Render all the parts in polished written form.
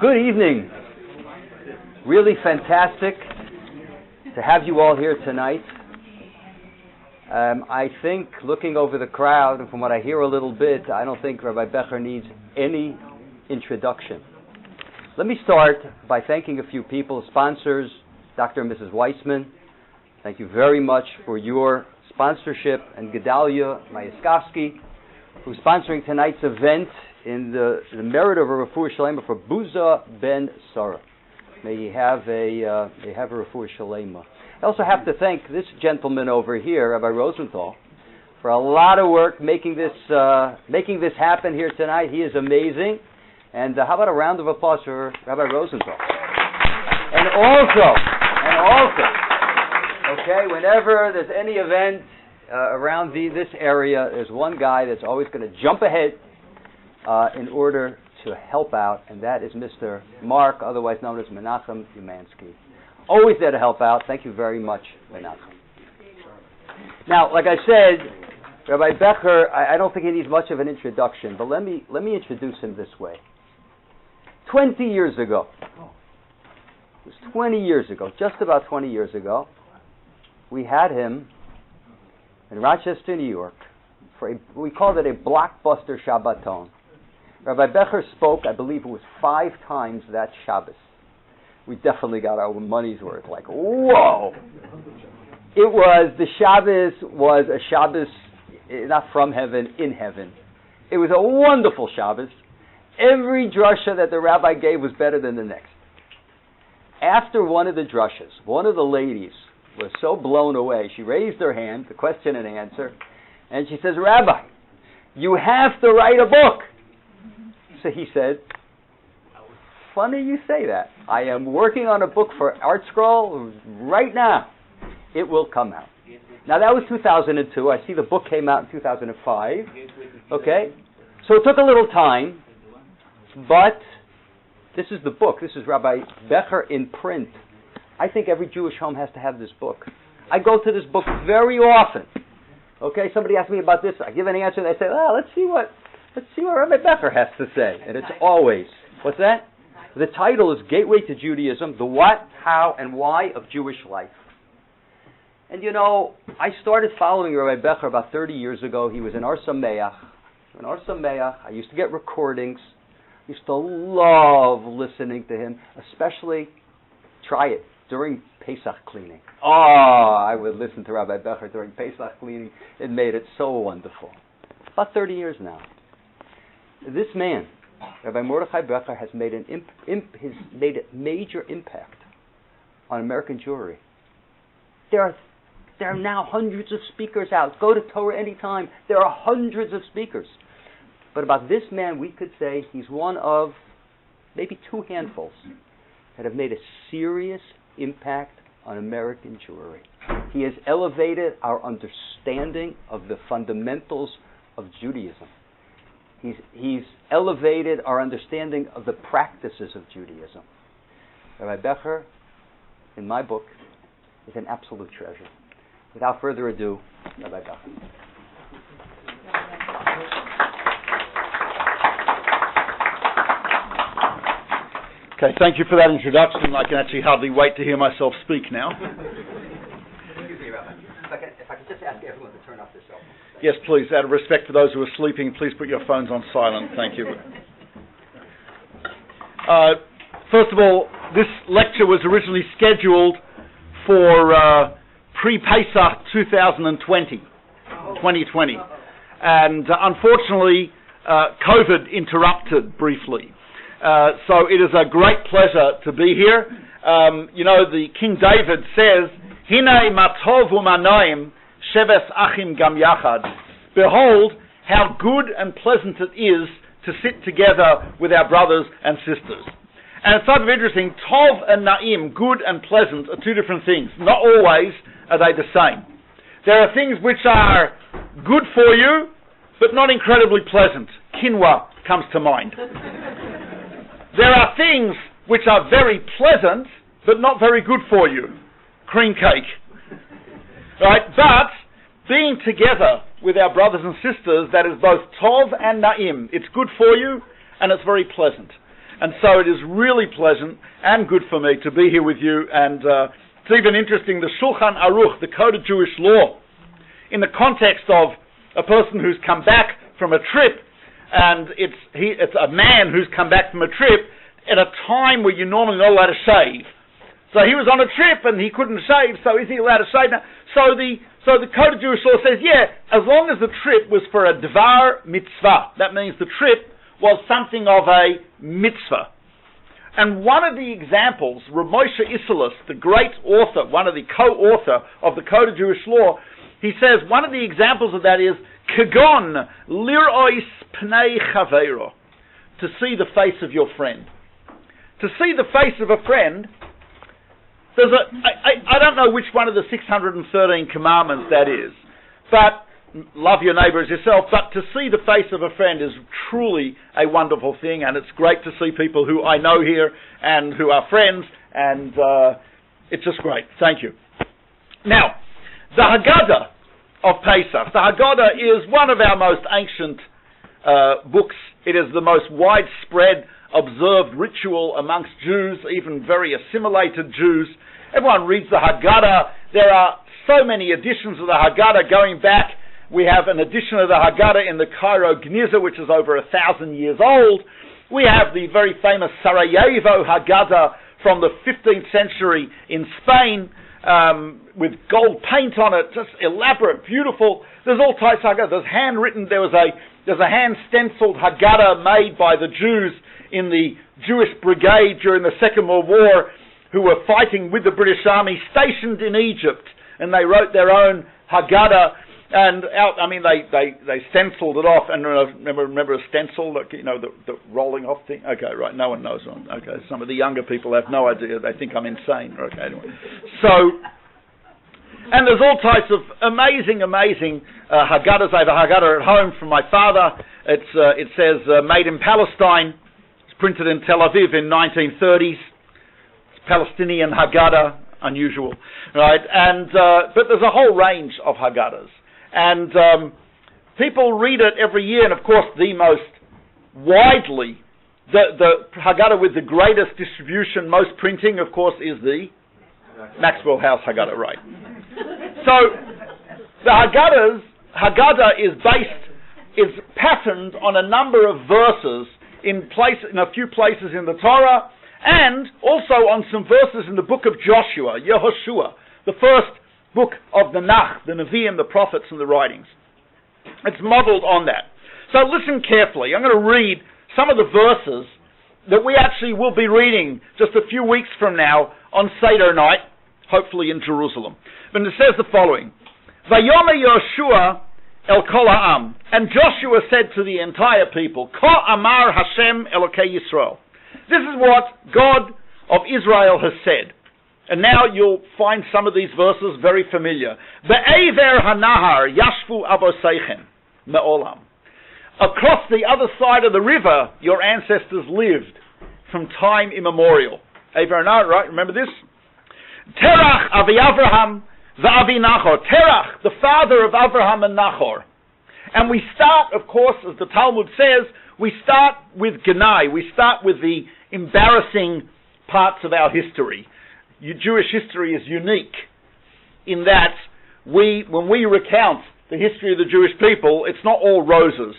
Good evening. Really fantastic to have you all here tonight. I think, looking over the crowd, and from what I hear a little bit, I don't think Rabbi Becher needs any introduction. Let me start by thanking a few people, sponsors, Dr. and Mrs. Weissman. Thank you very much for your sponsorship, and Gedalia Mayaskowski, who's sponsoring tonight's event in the merit of a refuah shalema for Buza ben Sarah. May he have a refuah shalema. I also have to thank this gentleman over here, Rabbi Rosenthal, for a lot of work making this happen here tonight. He is amazing. And how about a round of applause for Rabbi Rosenthal? And also, okay, whenever there's any event around this area, there's one guy that's always going to jump ahead in order to help out, and that is Mr. Mark, otherwise known as Menachem Umansky. Always there to help out. Thank you very much, Menachem. Now, like I said, Rabbi Becher, I don't think he needs much of an introduction, but let me introduce him this way. 20 years ago, it was 20 years ago, just about 20 years ago, we had him in Rochester, New York, we called it a blockbuster Shabbaton. Rabbi Becher spoke, I believe it was 5 times that Shabbos. We definitely got our money's worth. Like, whoa! The Shabbos was a Shabbos, not from heaven, in heaven. It was a wonderful Shabbos. Every drasha that the rabbi gave was better than the next. After one of the drashas, one of the ladies was so blown away, she raised her hand, the question and answer, and she says, Rabbi, you have to write a book. So he said, funny you say that. I am working on a book for Art Scroll right now. It will come out. Now that was 2002. I see the book came out in 2005. Okay? So it took a little time, but this is the book. This is Rabbi Becher in print. I think every Jewish home has to have this book. I go to this book very often. Okay, somebody asks me about this, I give an answer, and they say, let's see what Rabbi Becher has to say. And it's always, what's that? The title is Gateway to Judaism, the what, how, and why of Jewish life. And I started following Rabbi Becher about 30 years ago. He was in Ar Sameach. I used to get recordings. I used to love listening to him, especially, try it, during Pesach cleaning. I would listen to Rabbi Becher during Pesach cleaning. It made it so wonderful. About 30 years now. This man, Rabbi Mordechai Becher, has made made a major impact on American Jewry. There are now hundreds of speakers out. Go to Torah anytime. There are hundreds of speakers. But about this man, we could say he's one of maybe 2 handfuls that have made a serious impact on American Jewry. He has elevated our understanding of the fundamentals of Judaism. He's elevated our understanding of the practices of Judaism. Rabbi Becher, in my book, is an absolute treasure. Without further ado, Rabbi Becher. Okay, thank you for that introduction. I can actually hardly wait to hear myself speak now. Excuse me, Rabbi. If I could just ask everyone to turn off their cell phones. Yes, please. Out of respect for those who are sleeping, please put your phones on silent. Thank you. First of all, this lecture was originally scheduled for pre-Pesach 2020. And unfortunately, COVID interrupted briefly. So it is a great pleasure to be here. The King David says, Hinei matov u'manoim sheves achim gam yachad. Behold, how good and pleasant it is to sit together with our brothers and sisters. And it's sort of interesting, tov and na'im, good and pleasant, are 2 different things. Not always are they the same? There are things which are good for you, but not incredibly pleasant. Quinoa comes to mind. There are things which are very pleasant, but not very good for you. Cream cake. Right? But being together with our brothers and sisters, that is both tov and na'im. It's good for you, and it's very pleasant. And so it is really pleasant and good for me to be here with you. And it's even interesting, the Shulchan Aruch, the Code of Jewish Law, in the context of a person who's come back from a trip, and it's a man who's come back from a trip at a time where you're normally not allowed to shave. So he was on a trip and he couldn't shave, so is he allowed to shave now? So the Code of Jewish Law says, yeah, as long as the trip was for a dvar mitzvah, that means the trip was something of a mitzvah. And one of the examples, Rabbi Moshe Isserles, the great author, one of the co-author of the Code of Jewish Law, he says one of the examples of that is kagon lirois pnei chaveiro, to see the face of your friend. To see the face of a friend, I don't know which one of the 613 commandments that is, but love your neighbour as yourself, but to see the face of a friend is truly a wonderful thing, and it's great to see people who I know here and who are friends, and it's just great. Thank you. Now, the Haggadah of Pesach. The Haggadah is one of our most ancient books. It is the most widespread observed ritual amongst Jews, even very assimilated Jews. Everyone reads the Haggadah. There are so many editions of the Haggadah going back. We have an edition of the Haggadah in the Cairo Gniza, which is over 1,000 years old. We have the very famous Sarajevo Haggadah from the 15th century in Spain, with gold paint on it, just elaborate, beautiful. There's all types of Haggadah. There's handwritten. There's a hand stenciled Haggadah made by the Jews in the Jewish brigade during the Second World War, who were fighting with the British Army stationed in Egypt, and they wrote their own Haggadah. And they stenciled it off. And remember a stencil, like, the rolling off thing. Okay, right. No one knows one. Okay, some of the younger people have no idea. They think I'm insane. Okay, anyway. So, and there's all types of amazing Haggadahs. I have a Haggadah at home from my father. It says made in Palestine. It's printed in Tel Aviv in 1930s. It's Palestinian Haggadah, unusual, right? And but there's a whole range of Haggadahs. And people read it every year, and of course the most widely, the Haggadah with the greatest distribution, most printing, of course, is the Maxwell House Haggadah, right? So the Haggadah is patterned on a number of verses in a few places in the Torah, and also on some verses in the book of Joshua, Yehoshua, the first book of the Nach, the Nevi'im, the prophets, and the writings. It's modeled on that. So listen carefully. I'm going to read some of the verses that we actually will be reading just a few weeks from now on Seder night, hopefully in Jerusalem. But it says the following: Vayomer Yoshua el kol ha'am, and Joshua said to the entire people, Ka amar Hashem Elokei Yisrael. This is what God of Israel has said. And now you'll find some of these verses very familiar. Be'ever hanahar yashvu avoseichem me'olam. Across the other side of the river, your ancestors lived from time immemorial. Ever hanahar, right? Remember this? Terach avi Avraham va'avi Nachor. Terach, the father of Avraham and Nachor. And we start, of course, as the Talmud says, we start with Genai. We start with the embarrassing parts of our history. Jewish history is unique in that when we recount the history of the Jewish people, it's not all roses.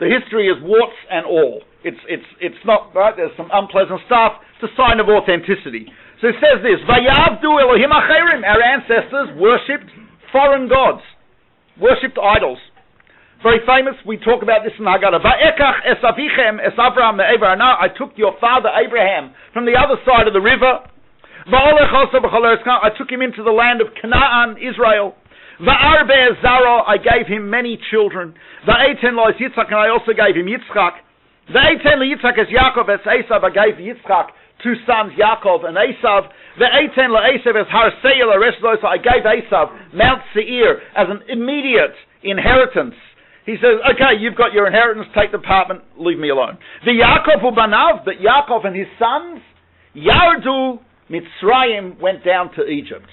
The history is warts and all. It's not, right? There's some unpleasant stuff. It's a sign of authenticity. So it says this: Vayavdu Elohim acherim. Our ancestors worshipped foreign gods, worshipped idols. Very famous. We talk about this in Haggadah. Va'ekach es avichem es Avraham me'ever hanah. I took your father Abraham from the other side of the river. I took him into the land of Canaan, Israel. Va'arbe zaro, I gave him many children. Va'eten lo es Yitzchak, and I also gave him Yitzchak. Va'eten lo Yitzchak es Yaakov es Esav, I gave Yitzchak two sons, Yaakov and Esav. Ve'eten le'Esav es har seir l'reslo, so I gave Esav Mount Seir as an immediate inheritance. He says, okay, you've got your inheritance, take the apartment, leave me alone. The Yaakov ubanav, but Yaakov and his sons, Yardu Mitzrayim, went down to Egypt.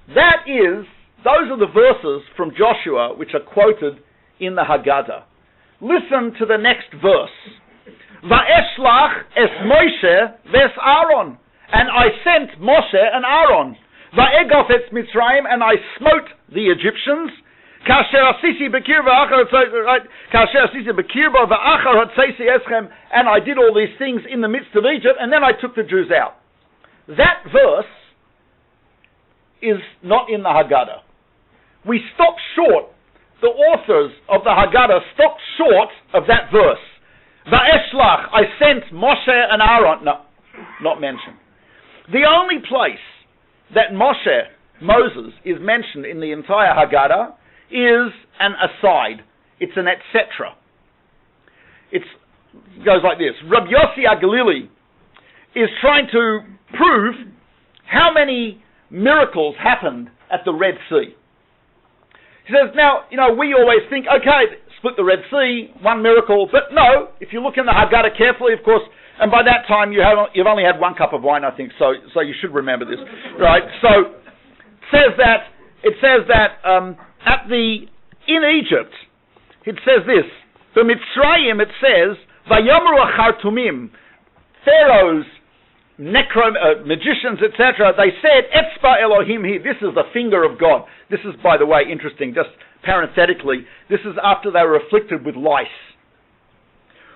Those are the verses from Joshua which are quoted in the Haggadah. Listen to the next verse. Va'eshlach es Moshe ves Aaron, and I sent Moshe and Aaron. Va'egof es Mitzrayim, and I smote the Egyptians. Kasher asisi bekirba va'achar hatzeisi eschem, and I did all these things in the midst of Egypt, and then I took the Jews out. That verse is not in the Haggadah. We stopped short, the authors of the Haggadah stopped short of that verse. Va'eshlach, I sent Moshe and Aaron. No, not mentioned. The only place that Moses, is mentioned in the entire Haggadah is an aside. It's an etc. It goes like this. Rabbi Yossi HaGalili is trying to prove how many miracles happened at the Red Sea. He says, now, we always think, okay, split the Red Sea, one miracle, but no, if you look in the Haggadah carefully, of course, and by that time you've only had one cup of wine, I think, so you should remember this, right? So it says that in Egypt, it says this, the Mitzrayim, it says, Vayomru achartumim, Pharaoh's magicians, etc., they said, Etzba Elohim hi, this is the finger of God. This is, by the way, interesting, just parenthetically, this is after they were afflicted with lice.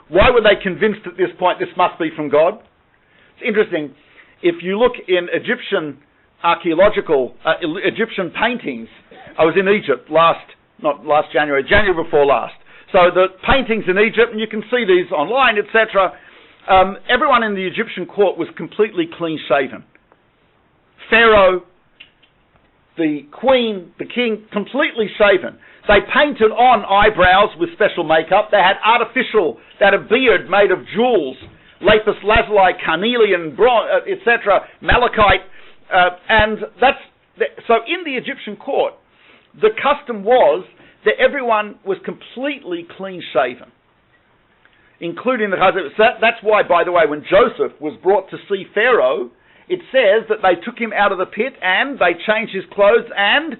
Why were they convinced at this point this must be from God? It's interesting, if you look in Egyptian archaeological, Egyptian paintings, I was in Egypt January before last. So the paintings in Egypt, and you can see these online, etc., everyone in the Egyptian court was completely clean-shaven. Pharaoh, the queen, the king, completely shaven. They painted on eyebrows with special makeup. They had a beard made of jewels, lapis lazuli, carnelian, bronze, etc., malachite, so in the Egyptian court, the custom was that everyone was completely clean-shaven, including the husband. That's why, by the way, when Joseph was brought to see Pharaoh, it says that they took him out of the pit and they changed his clothes and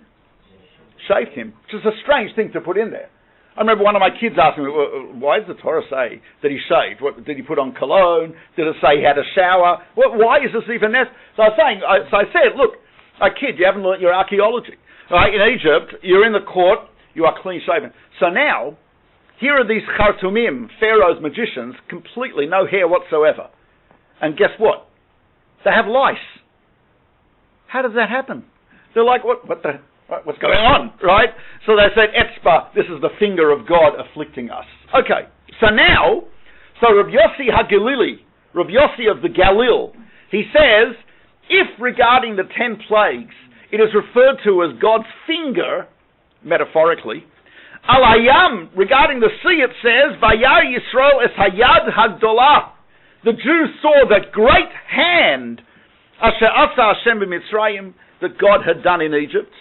shaved him, which is a strange thing to put in there. I remember one of my kids asking me, why does the Torah say that he shaved? Did he put on cologne? Did it say he had a shower? Why is this even necessary? So I said, look, kid, you haven't learnt your archaeology. Right? In Egypt, you're in the court, you are clean-shaven. So now, here are these Chartumim, Pharaoh's magicians, completely no hair whatsoever. And guess what? They have lice. How does that happen? They're like, what's going on, right? So they said, Etzba, this is the finger of God afflicting us. Okay, so Rabbi Yossi HaGalili, Rabbi Yossi of the Galil, he says, if regarding the 10 plagues, it is referred to as God's finger, metaphorically, Alayam, regarding the sea, it says, Vayar Yisrael es hayad hagdolah. The Jews saw the great hand, Asher asa Hashem b'Mitzrayim, that God had done in Egypt.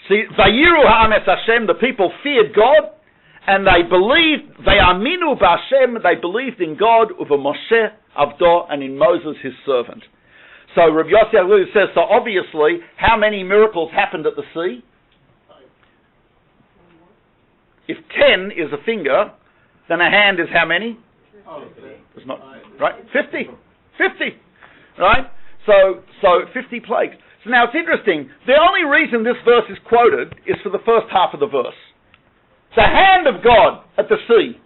See, Vayiru ha'am es Hashem, the people feared God, and they believed, Vayaminu b'Hashem, they believed in God, uva Moshe Avdo, and in Moses his servant. So Rabbi Yossi HaGalili says, so obviously, how many miracles happened at the sea? If 10 is a finger, then a hand is how many? It's not, right? 50. Right? So 50 plagues. So now it's interesting. The only reason this verse is quoted is for the first half of the verse. The hand of God at the sea.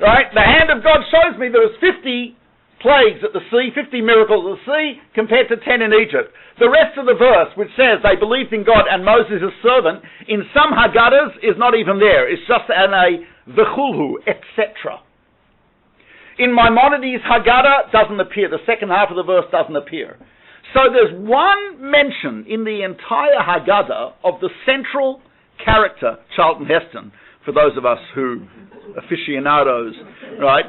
Right? The hand of God shows me there was 50 plagues at the sea, 50 miracles at the sea, compared to 10 in Egypt. The rest of the verse, which says they believed in God and Moses his servant, in some Haggadahs is not even there. It's just an a v'chulhu, etc. In Maimonides' Haggadah, doesn't appear. The second half of the verse doesn't appear. So there's one mention in the entire Haggadah of the central character, Charlton Heston, for those of us who aficionados, right?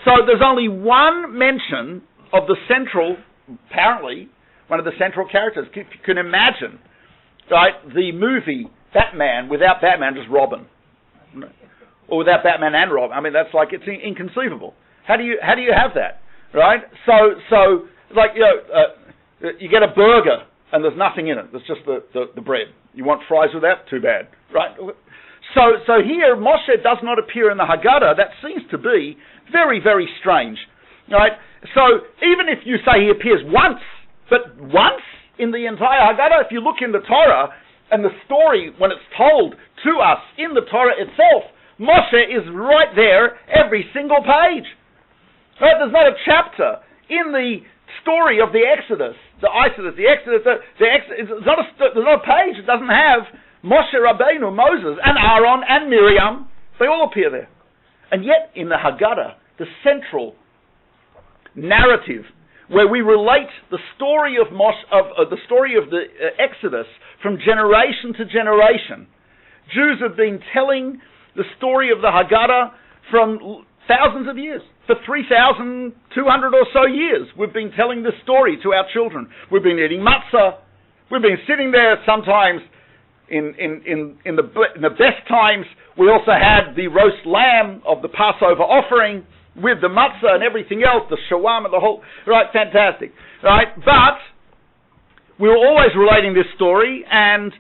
So there's only one mention of the central, apparently, one of the central characters. If you can imagine, right, the movie Batman without Batman, just Robin. Or without Batman and Robin. I mean, that's like, it's inconceivable. How do you have that, right? So like, you get a burger and there's nothing in it. There's just the bread. You want fries with that? Too bad, right? So here, Moshe does not appear in the Haggadah. That seems to be very, very strange, right? So even if you say he appears once, but once in the entire Haggadah, if you look in the Torah and the story when it's told to us in the Torah itself, Moshe is right there every single page. Right? There's not a chapter in the story of the Exodus, there's not a page that doesn't have Moshe Rabbeinu, Moses, and Aaron, and Miriam. They all appear there. And yet, in the Haggadah, the central narrative, where we relate the story of the Exodus from generation to generation, Jews have been telling the story of the Haggadah from thousands of years. For 3,200 or so years, we've been telling this story to our children. We've been eating matzah. We've been sitting there sometimes in the best times. We also had the roast lamb of the Passover offering with the matzah and everything else, the shawam and the whole, right, fantastic, right? But we were always relating this story, and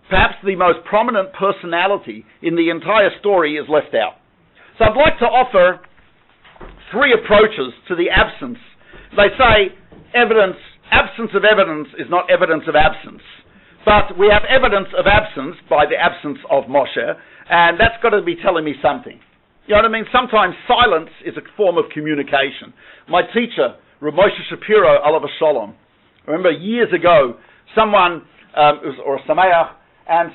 perhaps the most prominent personality in the entire story is left out. So I'd like to offer three approaches to the absence. They say absence of evidence is not evidence of absence. But we have evidence of absence by the absence of Moshe, and that's got to be telling me something. You know what I mean? Sometimes silence is a form of communication. My teacher, Rabbi Shapiro, Alav Shalom, I remember years ago, someone, or a Sameach, and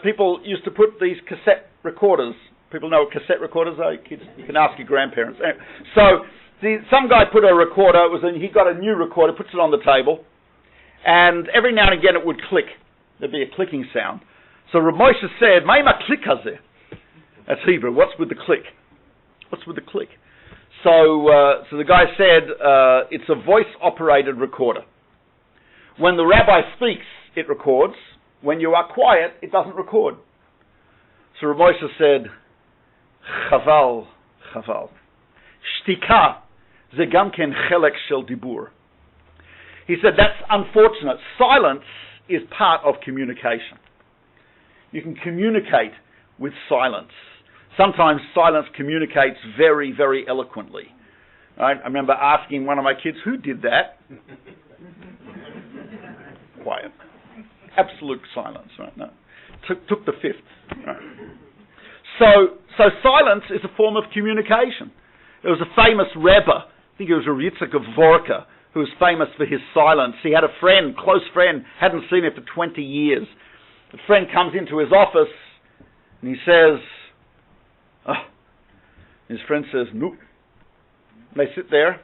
people used to put these cassette recorders. People know what cassette recorders are? Kids, you can ask your grandparents. So some guy put a recorder, he got a new recorder, puts it on the table, and every now and again it would click. There'd be a clicking sound. So Rabbi Moshe said, "Ma'ima klik hazeh." That's Hebrew. What's with the click? What's with the click? So the guy said, it's a voice-operated recorder. When the rabbi speaks, it records. When you are quiet, it doesn't record. So Rabbi Moshe said, Chaval. Shtika ze gam ken chelek shel dibur. He said, that's unfortunate. Silence is part of communication. You can communicate with silence. Sometimes silence communicates very, very eloquently. Right? I remember asking one of my kids, who did that? Quiet. Absolute silence. Right? No. Took the fifth. Right? So silence is a form of communication. There was a famous Rebbe, I think it was Yitzchak of Vorka, who was famous for his silence. He had a friend, close friend, hadn't seen him for 20 years. The friend comes into his office and he says, his friend says, no. They sit there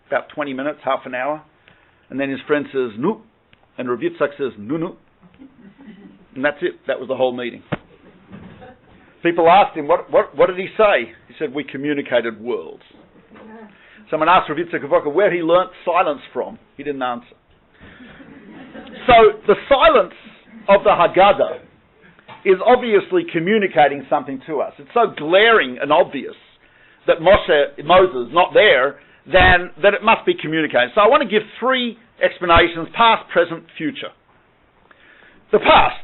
about 20 minutes, half an hour, and then his friend says, no. And Rav Yitzchak says, no. And that's it. That was the whole meeting. People asked him, what did he say? He said, we communicated worlds. Someone asked Rav Yitzchak of Vorka where he learnt silence from. He didn't answer. So the silence of the Haggadah is obviously communicating something to us. It's so glaring and obvious that Moses is not there, then that it must be communicated. So I want to give three explanations, past, present, future. The past.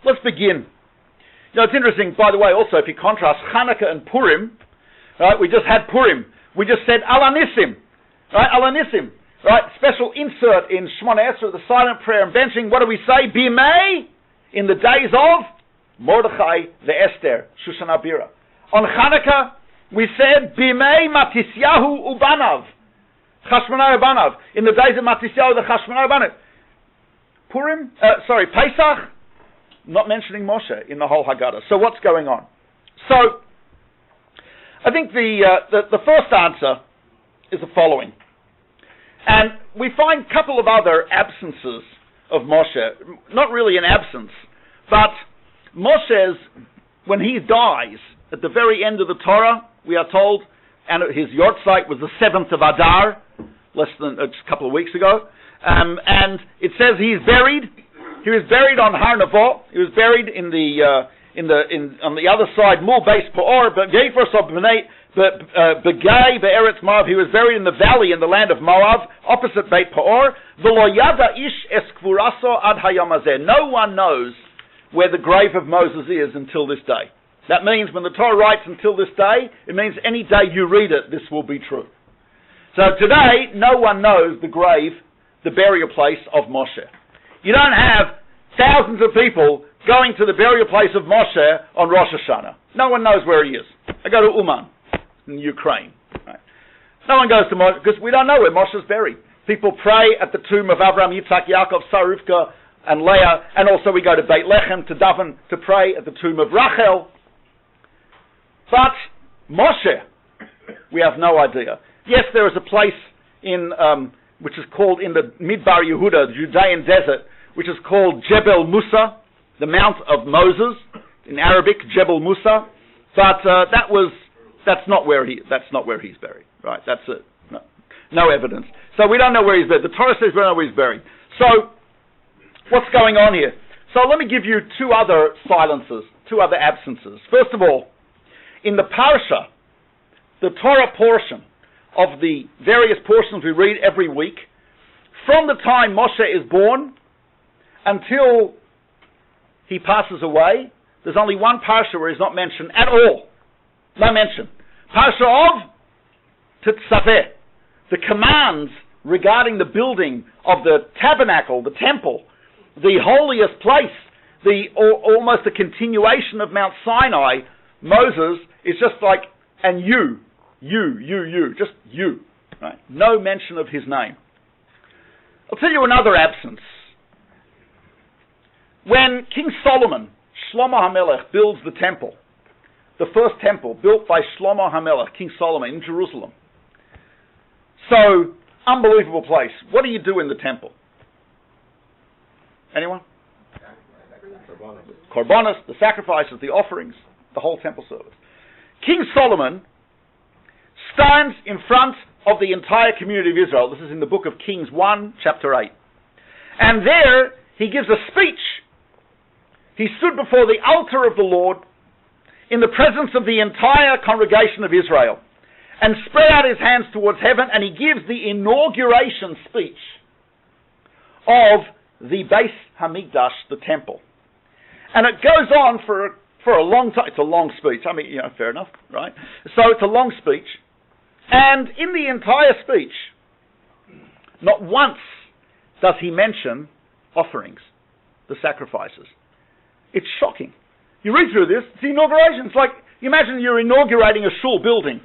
Let's begin. You know, it's interesting, by the way, also, if you contrast Hanukkah and Purim, right, we just had Purim. We just said Alanissim, right, Alanissim, right, special insert in Shemona Esrei, the silent prayer and benching. What do we say? Bimei, in the days of Mordechai the Esther, Shushan Abira. On Hanukkah, we said Bimei Matisyahu Ubanav, Chashmonai Ubanav, in the days of Matisyahu the Chashmonai Ubanav. Purim, Pesach, not mentioning Moshe in the whole Haggadah. So what's going on? So I think the first answer is the following. And we find a couple of other absences of Moshe. Not really an absence, but Moshe's, when he dies, at the very end of the Torah, we are told, and his yortzeit was the 7th of Adar, less than a couple of weeks ago, and it says he was buried on Har Nevo. He was buried on the other side, Mul Beis Peor, but Geifers of Bnei Begay Be'eretz Moav. He was buried in the valley in the land of Moab, opposite Beit Peor. V'lo yada ish es kvuraso ad hayom hazeh. No one knows where the grave of Moses is until this day. That means when the Torah writes until this day, it means any day you read it, this will be true. So today, no one knows the grave, the burial place of Moshe. You don't have thousands of people going to the burial place of Moshe on Rosh Hashanah. No one knows where he is. I go to Uman in Ukraine. Right? No one goes to Moshe, because we don't know where Moshe is buried. People pray at the tomb of Abraham, Yitzhak, Yaakov, Sarah, Rivka, and Leah, and also we go to Beit Lechem to daven, to pray at the tomb of Rachel. But Moshe, we have no idea. Yes, there is a place in which is called in the Midbar Yehuda, the Judean desert, which is called Jebel Musa, the Mount of Moses, in Arabic, Jebel Musa. But that's not where he's buried. Right? That's it. No evidence. So we don't know where he's buried. The Torah says we don't know where he's buried. So what's going on here? So let me give you two other silences, two other absences. First of all, in the Parsha, the Torah portion of the various portions we read every week, from the time Moshe is born until he passes away, there's only one Parsha where he's not mentioned at all. No mention. Parsha of Tetzaveh, the commands regarding the building of the tabernacle, the temple, the holiest place, almost a continuation of Mount Sinai. Moses is just like, and you, just you. Right? No mention of his name. I'll tell you another absence. When King Solomon, Shlomo HaMelech, builds the temple, the first temple built by Shlomo HaMelech, King Solomon, in Jerusalem. So, unbelievable place. What do you do in the temple? Anyone? Korbanos, the sacrifices, the offerings, the whole temple service. King Solomon stands in front of the entire community of Israel. This is in the book of Kings 1, chapter 8. And there, he gives a speech. He stood before the altar of the Lord in the presence of the entire congregation of Israel and spread out his hands towards heaven, and he gives the inauguration speech of the Beis Hamikdash, the temple. And it goes on for a long time. It's a long speech. I mean, fair enough, right? So it's a long speech. And in the entire speech, not once does he mention offerings, the sacrifices. It's shocking. You read through this, it's the inauguration. It's like, you imagine you're inaugurating a shul building,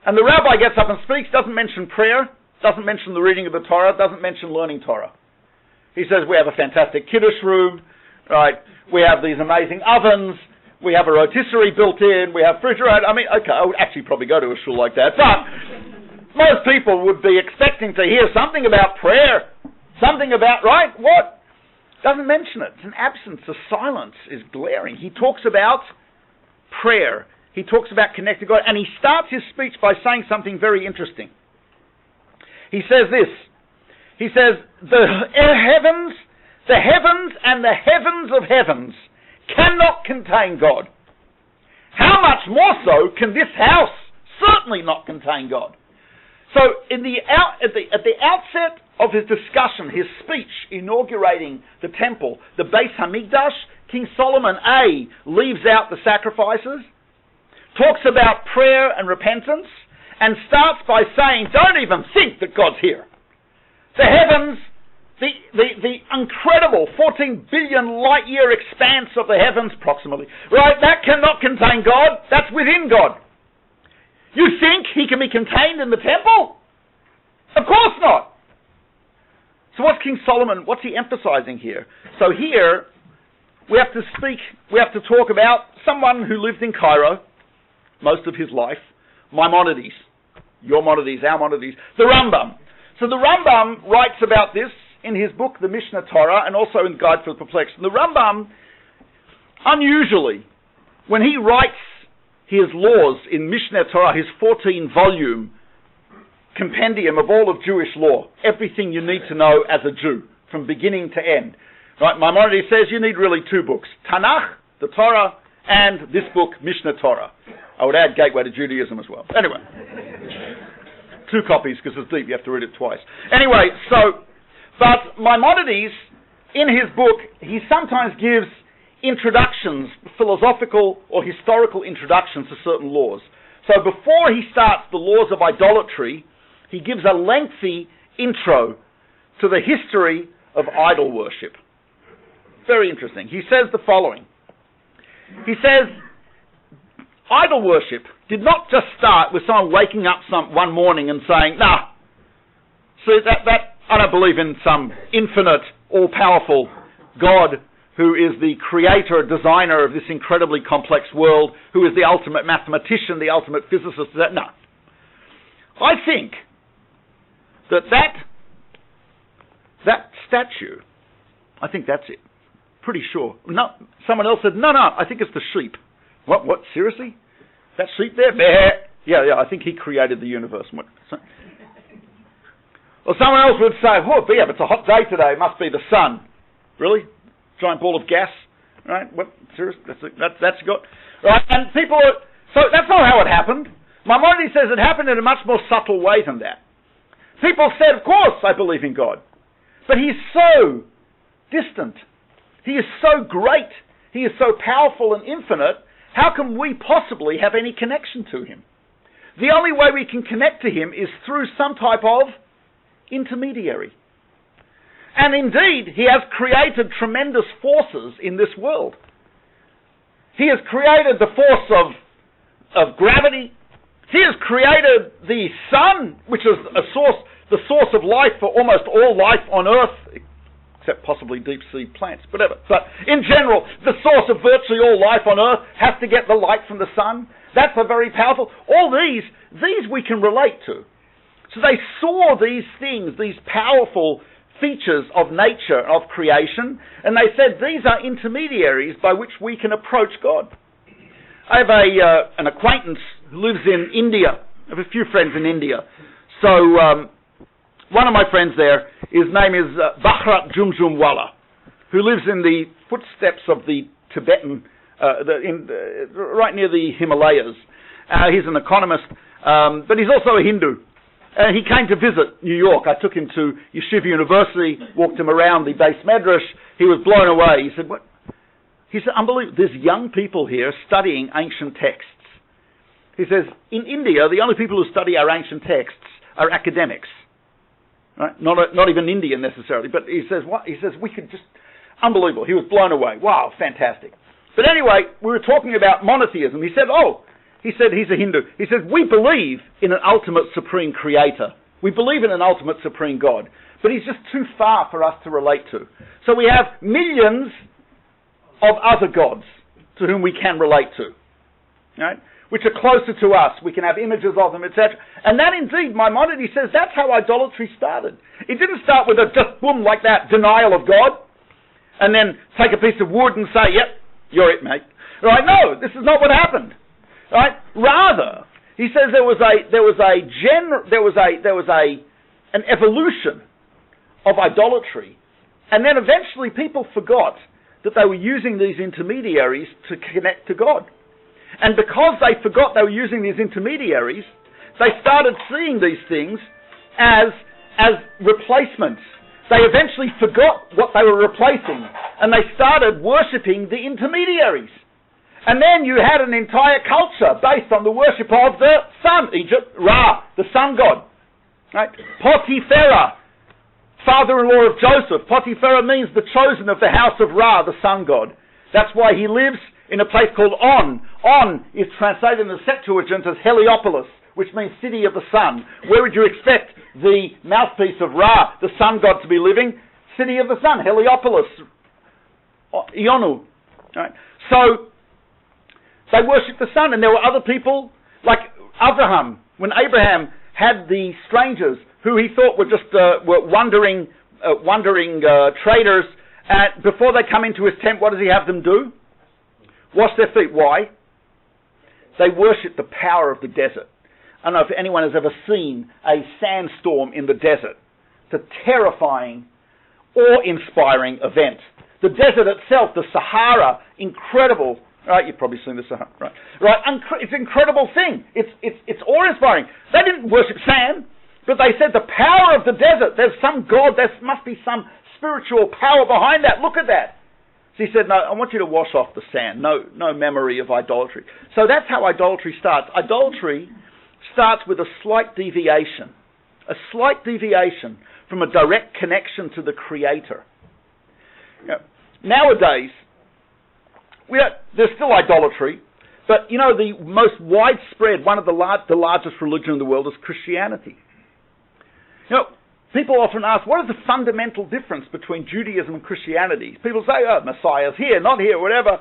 and the rabbi gets up and speaks, doesn't mention prayer, doesn't mention the reading of the Torah, doesn't mention learning Torah. He says, we have a fantastic kiddush room, right? We have these amazing ovens, we have a rotisserie built in, we have refrigerator. I mean, okay, I would actually probably go to a shul like that, but most people would be expecting to hear something about prayer, something about, right? What? Doesn't mention it. It's an absence. The silence is glaring. He talks about prayer. He talks about connecting to God, and he starts his speech by saying something very interesting. He says this. He says, the heavens and the heavens of heavens cannot contain God. How much more so can this house certainly not contain God? So at the outset of his discussion, his speech inaugurating the temple, the Beis Hamikdash, King Solomon leaves out the sacrifices, talks about prayer and repentance, and starts by saying, don't even think that God's here. The heavens, the incredible 14 billion light year expanse of the heavens approximately, right, that cannot contain God. That's within God. You think he can be contained in the temple? Of course not. So what's King Solomon, what's he emphasizing here? So here, we have to talk about someone who lived in Cairo most of his life, Maimonides, your Maimonides, our Maimonides, the Rambam. So the Rambam writes about this in his book, the Mishnah Torah, and also in Guide for the Perplexed. And the Rambam, unusually, when he writes his laws in Mishneh Torah, his 14-volume compendium of all of Jewish law, everything you need to know as a Jew, from beginning to end. Right? Maimonides says you need really two books, Tanakh, the Torah, and this book, Mishneh Torah. I would add Gateway to Judaism as well. Anyway, 2 copies because it's deep, you have to read it twice. Anyway, but Maimonides, in his book, he sometimes gives introductions, philosophical or historical introductions to certain laws. So before he starts the laws of idolatry, he gives a lengthy intro to the history of idol worship. Very interesting. He says the following. He says, idol worship did not just start with someone waking up one morning and saying, nah, see, that I don't believe in some infinite, all-powerful God who is the creator, designer of this incredibly complex world, who is the ultimate mathematician, the ultimate physicist. No. I think that statue, I think that's it. Pretty sure. No, someone else said, no, I think it's the sheep. What, seriously? That sheep there? Becher. Yeah, I think he created the universe. Or someone else would say, but it's a hot day today, it must be the sun. Really? Giant ball of gas? Right? What? Seriously? That's got... Right? And people... So that's not how it happened. Maimonides says it happened in a much more subtle way than that. People said, of course I believe in God. But he's so distant. He is so great. He is so powerful and infinite. How can we possibly have any connection to him? The only way we can connect to him is through some type of intermediary. And indeed, he has created tremendous forces in this world. He has created the force of gravity. He has created the sun, which is the source of life for almost all life on Earth, except possibly deep-sea plants, whatever. But in general, the source of virtually all life on Earth has to get the light from the sun. That's a very powerful... All these we can relate to. So they saw these things, these powerful features of nature, of creation, and they said these are intermediaries by which we can approach God. I have an acquaintance who lives in India. I have a few friends in India. So one of my friends there, his name is Bharat Jumjumwala, who lives in the footsteps of the Tibetan, right near the Himalayas. He's an economist, but he's also a Hindu. He came to visit New York. I took him to Yeshiva University, walked him around the base medrash. He was blown away. He said, "What?" He said, "Unbelievable. There's young people here studying ancient texts." He says, "In India, the only people who study our ancient texts are academics. Right? Not even Indian necessarily." But he says, "What?" He says, "We could just..." Unbelievable. He was blown away. Wow, fantastic. But anyway, we were talking about monotheism. He said, He said he's a Hindu. He says, we believe in an ultimate supreme creator. We believe in an ultimate supreme God. But he's just too far for us to relate to. So we have millions of other gods to whom we can relate to. Right? Which are closer to us. We can have images of them, etc. And that indeed, Maimonides says, that's how idolatry started. It didn't start with a just boom like that, denial of God, and then take a piece of wood and say, yep, you're it, mate. Right? No, this is not what happened. Right? Rather, he says there was an evolution of idolatry, and then eventually people forgot that they were using these intermediaries to connect to God. And because they forgot they were using these intermediaries, they started seeing these things as replacements. They eventually forgot what they were replacing, and they started worshipping the intermediaries. And then you had an entire culture based on the worship of the sun, Egypt, Ra, the sun god. Right? Potipharah, father-in-law of Joseph. Potipharah means the chosen of the house of Ra, the sun god. That's why he lives in a place called On. On is translated in the Septuagint as Heliopolis, which means city of the sun. Where would you expect the mouthpiece of Ra, the sun god, to be living? City of the sun, Heliopolis, Ionu. Right? So they worshipped the sun, and there were other people like Abraham. When Abraham had the strangers who he thought were just were wandering traders, before they come into his tent, what does he have them do? Wash their feet. Why? They worship the power of the desert. I don't know if anyone has ever seen a sandstorm in the desert. It's a terrifying, awe-inspiring event. The desert itself, the Sahara, incredible. Right, you've probably seen the Sahara, right? Right, it's an incredible thing. It's awe-inspiring. They didn't worship sand, but they said the power of the desert. There's some God. There must be some spiritual power behind that. Look at that. So he said, no, I want you to wash off the sand. No memory of idolatry. So that's how idolatry starts. Idolatry starts with a slight deviation from a direct connection to the Creator. Nowadays, there's still idolatry, but the most widespread, one of the largest religion in the world is Christianity. People often ask, what is the fundamental difference between Judaism and Christianity? People say, Messiah's here, not here, whatever.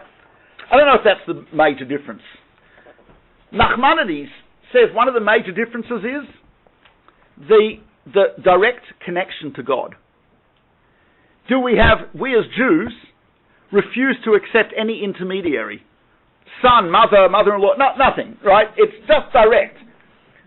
I don't know if that's the major difference. Nachmanides says one of the major differences is the direct connection to God. We as Jews, refuse to accept any intermediary. Son, mother, mother-in-law, nothing, right? It's just direct.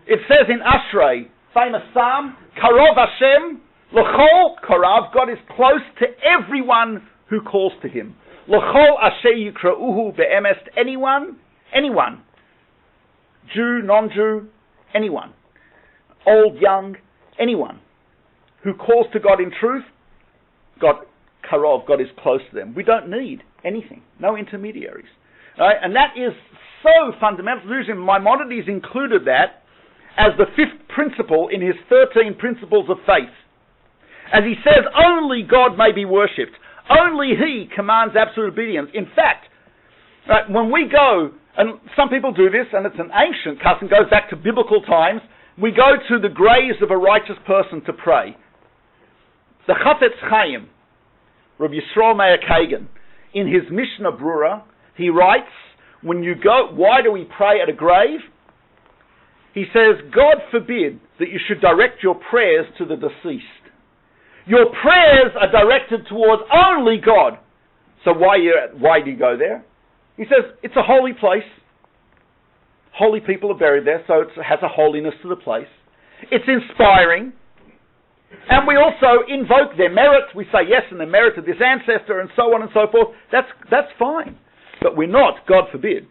It says in Ashrei, famous psalm, Karov Hashem, L'chol Karav, God is close to everyone who calls to Him. L'chol Asher Yikra'uhu Be'emest, anyone, Jew, non-Jew, anyone, old, young, anyone who calls to God in truth, God is close to them. We don't need anything, no intermediaries. Right? And that is so fundamental. Maimonides included that as the fifth principle in his 13 principles of faith. As he says, only God may be worshipped. Only He commands absolute obedience. In fact, right, when we go, and some people do this, and it's an ancient custom, goes back to biblical times, we go to the graves of a righteous person to pray. The Chafetz Chaim, Rabbi Yisrael Meir Kagan, in his Mishnah Brura, he writes, when you go, why do we pray at a grave? He says, God forbid that you should direct your prayers to the deceased. Your prayers are directed towards only God. So why do you go there? He says, it's a holy place. Holy people are buried there, so it has a holiness to the place. It's inspiring. And we also invoke their merits. We say yes in the merit of this ancestor and so on and so forth. That's fine. But we're not, God forbid,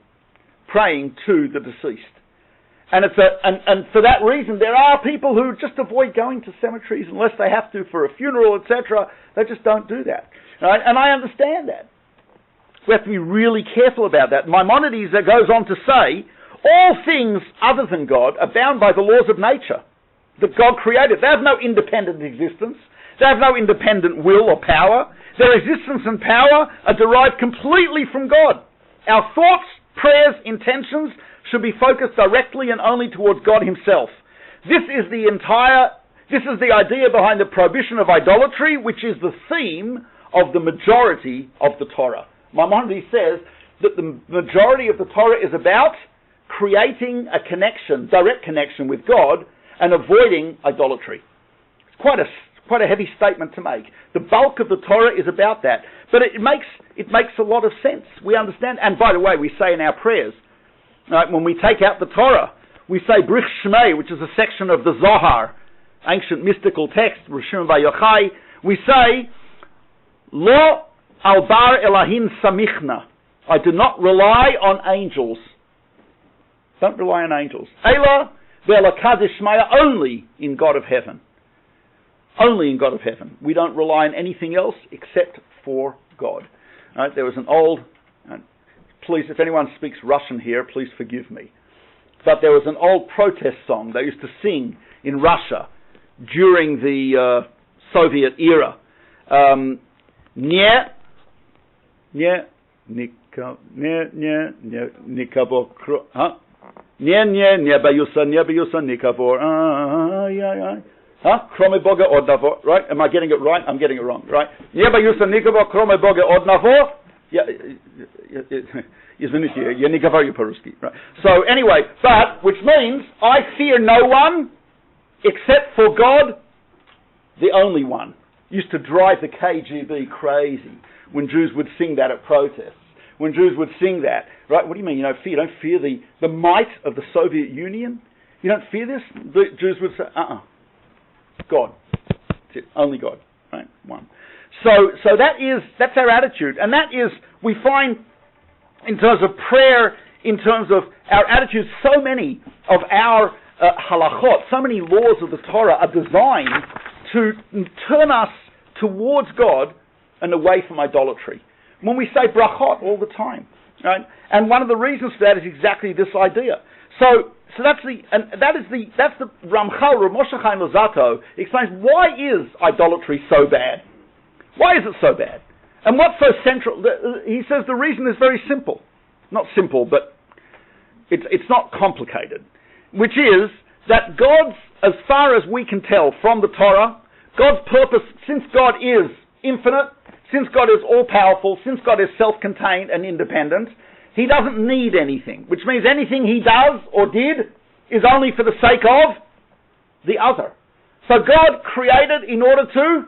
praying to the deceased. And and for that reason, there are people who just avoid going to cemeteries unless they have to for a funeral, etc. They just don't do that. Right? And I understand that. We have to be really careful about that. Maimonides goes on to say, all things other than God are bound by the laws of nature that God created. They have no independent existence. They have no independent will or power. Their existence and power are derived completely from God. Our thoughts, prayers, intentions should be focused directly and only towards God Himself. This is the idea behind the prohibition of idolatry, which is the theme of the majority of the Torah. Maimonides says that the majority of the Torah is about creating a connection, direct connection with God, and avoiding idolatry. It's quite a heavy statement to make. The bulk of the Torah is about that, but it makes a lot of sense. We understand, and by the way, we say in our prayers, right, when we take out the Torah, we say Brich Shmei, which is a section of the Zohar, ancient mystical text, Rishon Vayochai. We say, Lo albar elahin samichna. I do not rely on angels. Don't rely on angels. Ela ve'elakadish Shmaya, only in God of heaven. Only in God of heaven. We don't rely on anything else except for God. Right, there was an old... Please, if anyone speaks Russian here, please forgive me. But there was an old protest song they used to sing in Russia during the Soviet era. Krome Boga Odnavor. Right? Am I getting it right? I'm getting it wrong. Right? Krome Boga Odnavor. Right. So anyway, but which means I fear no one except for God, the only one. Used to drive the KGB crazy when Jews would sing that at protests. when Jews would sing that, right? What do you mean you don't fear? You don't fear the might of the Soviet Union? You don't fear this? The Jews would say, God. That's it. Only God. Right? One. So that's our attitude. And that is, we find, in terms of prayer, in terms of our attitudes, so many of our halachot, so many laws of the Torah are designed to turn us towards God and away from idolatry. When we say brachot all the time, right? And one of the reasons for that is exactly this idea. So that's the Ramchal, Rav Moshe Chaim Luzzatto explains, why is idolatry so bad? Why is it so bad? And what's so central? He says the reason is very simple. Not simple, but it's not complicated. Which is that God's, as far as we can tell from the Torah, God's purpose, since God is infinite, since God is all-powerful, since God is self-contained and independent, He doesn't need anything. Which means anything He does or did is only for the sake of the other. So God created in order to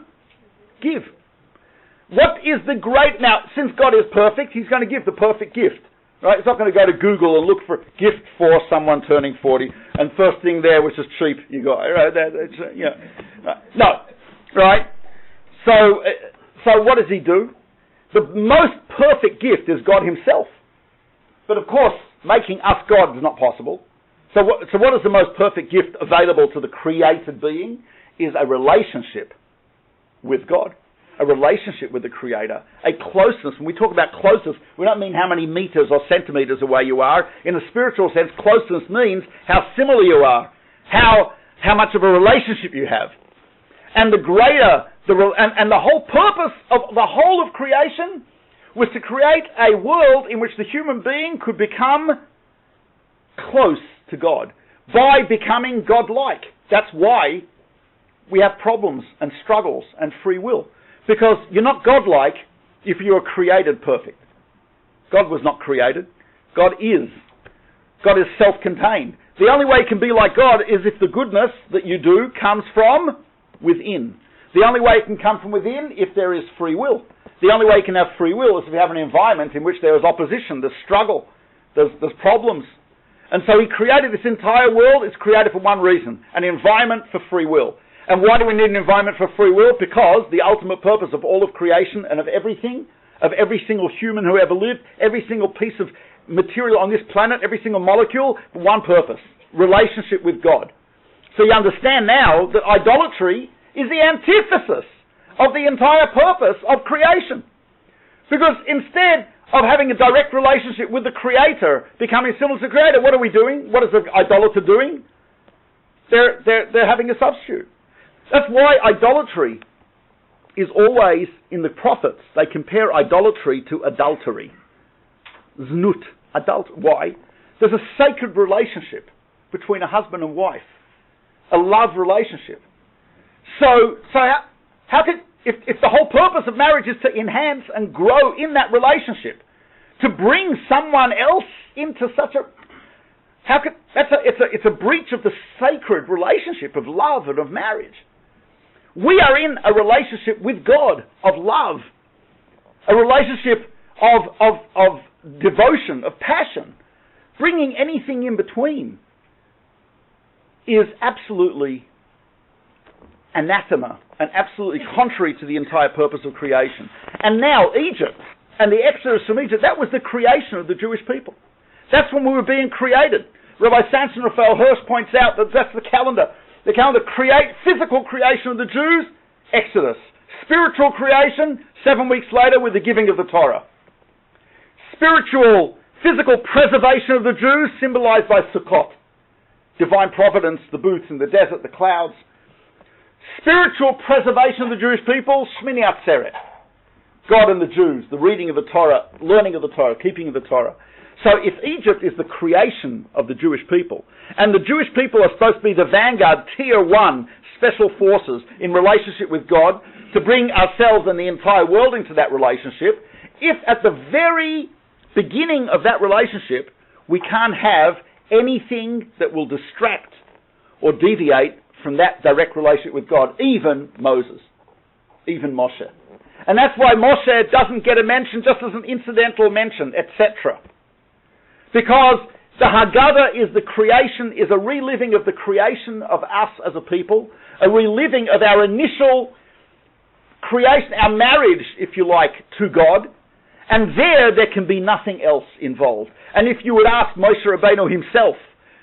give. What is the great... Now, since God is perfect, He's going to give the perfect gift. Right? It's not going to go to Google and look for a gift for someone turning 40, and first thing there, which is cheap, you got, right? No. Right? So what does He do? The most perfect gift is God Himself. But of course, making us God is not possible. So what is the most perfect gift available to the created being? Is a relationship with God. A relationship with the Creator. A closeness. When we talk about closeness, we don't mean how many meters or centimeters away you are. In a spiritual sense, closeness means how similar you are. How much of a relationship you have. And the greater, and the whole purpose of the whole of creation was to create a world in which the human being could become close to God by becoming God-like. That's why we have problems and struggles and free will. Because you're not God-like if you are created perfect. God was not created. God is. God is self-contained. The only way you can be like God is if the goodness that you do comes from within. The only way it can come from within if there is free will. The only way you can have free will is if you have an environment in which there is opposition, there's struggle, there's problems. And so He created this entire world. It's created for one reason, an environment for free will. And why do we need an environment for free will? Because the ultimate purpose of all of creation and of everything, of every single human who ever lived, every single piece of material on this planet, every single molecule, for one purpose, relationship with God. So you understand now that idolatry is the antithesis of the entire purpose of creation. Because instead of having a direct relationship with the Creator, becoming similar to the Creator, what are we doing? What is the idolater doing? They're having a substitute. That's why idolatry is always, in the prophets, they compare idolatry to adultery. Znut. Why? There's a sacred relationship between a husband and wife. A love relationship. So how could, if the whole purpose of marriage is to enhance and grow in that relationship, to bring someone else into such a... It's a breach of the sacred relationship of love and of marriage. We are in a relationship with God of love, a relationship of devotion, of passion. Bringing anything in between is absolutely anathema and absolutely contrary to the entire purpose of creation. And now Egypt and the Exodus from Egypt, that was the creation of the Jewish people. That's when we were being created. Rabbi Samson Raphael Hirsch points out that that's the calendar. The calendar physical creation of the Jews, Exodus. Spiritual creation, 7 weeks later with the giving of the Torah. Spiritual, physical preservation of the Jews, symbolized by Sukkot. Divine providence, the booths in the desert, the clouds. Spiritual preservation of the Jewish people, Shmini Atzeret. God and the Jews, the reading of the Torah, learning of the Torah, keeping of the Torah. So if Egypt is the creation of the Jewish people, and the Jewish people are supposed to be the vanguard, tier 1, special forces in relationship with God, to bring ourselves and the entire world into that relationship, if at the very beginning of that relationship, we can't have anything that will distract or deviate from that direct relationship with God, even Moses, even Moshe. And that's why Moshe doesn't get a mention just as an incidental mention, etc. Because the Haggadah is the creation, is a reliving of the creation of us as a people, a reliving of our initial creation, our marriage, if you like, to God. And there can be nothing else involved. And if you would ask Moshe Rabbeinu himself,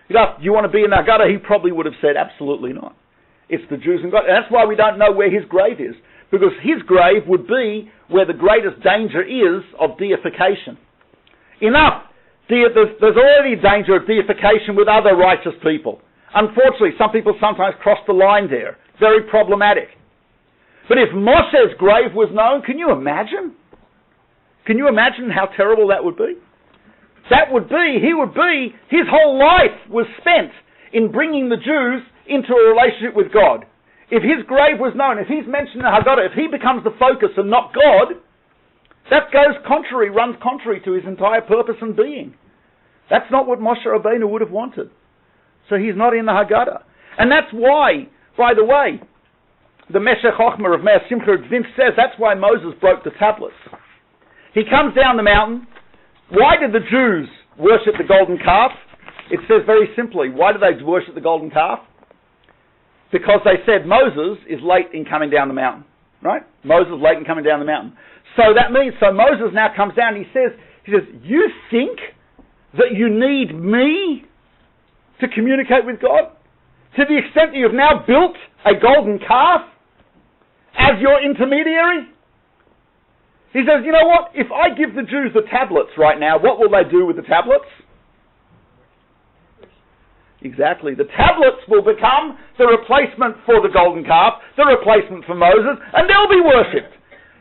you'd ask, do you want to be in the Haggadah? He probably would have said, absolutely not. It's the Jews and God. And that's why we don't know where his grave is. Because his grave would be where the greatest danger is of deification. Enough. There's already danger of deification with other righteous people. Unfortunately, some people sometimes cross the line there. Very problematic. But if Moshe's grave was known, can you imagine? Can you imagine how terrible that would be? His whole life was spent in bringing the Jews into a relationship with God. If his grave was known, if he's mentioned in the Haggadah, if he becomes the focus and not God, that runs contrary to his entire purpose and being. That's not what Moshe Rabbeinu would have wanted. So he's not in the Haggadah. And that's why, by the way, the Meshech Chochmah of Meir Simcha Gvint says that's why Moses broke the tablets. He comes down the mountain. Why did the Jews worship the golden calf? It says very simply, why do they worship the golden calf? Because they said Moses is late in coming down the mountain. Right? Moses is late in coming down the mountain. So that means, Moses now comes down and he says, you think that you need me to communicate with God? To the extent that you've now built a golden calf as your intermediary? He says, you know what? If I give the Jews the tablets right now, what will they do with the tablets? Exactly. The tablets will become the replacement for the golden calf, the replacement for Moses, and they'll be worshipped.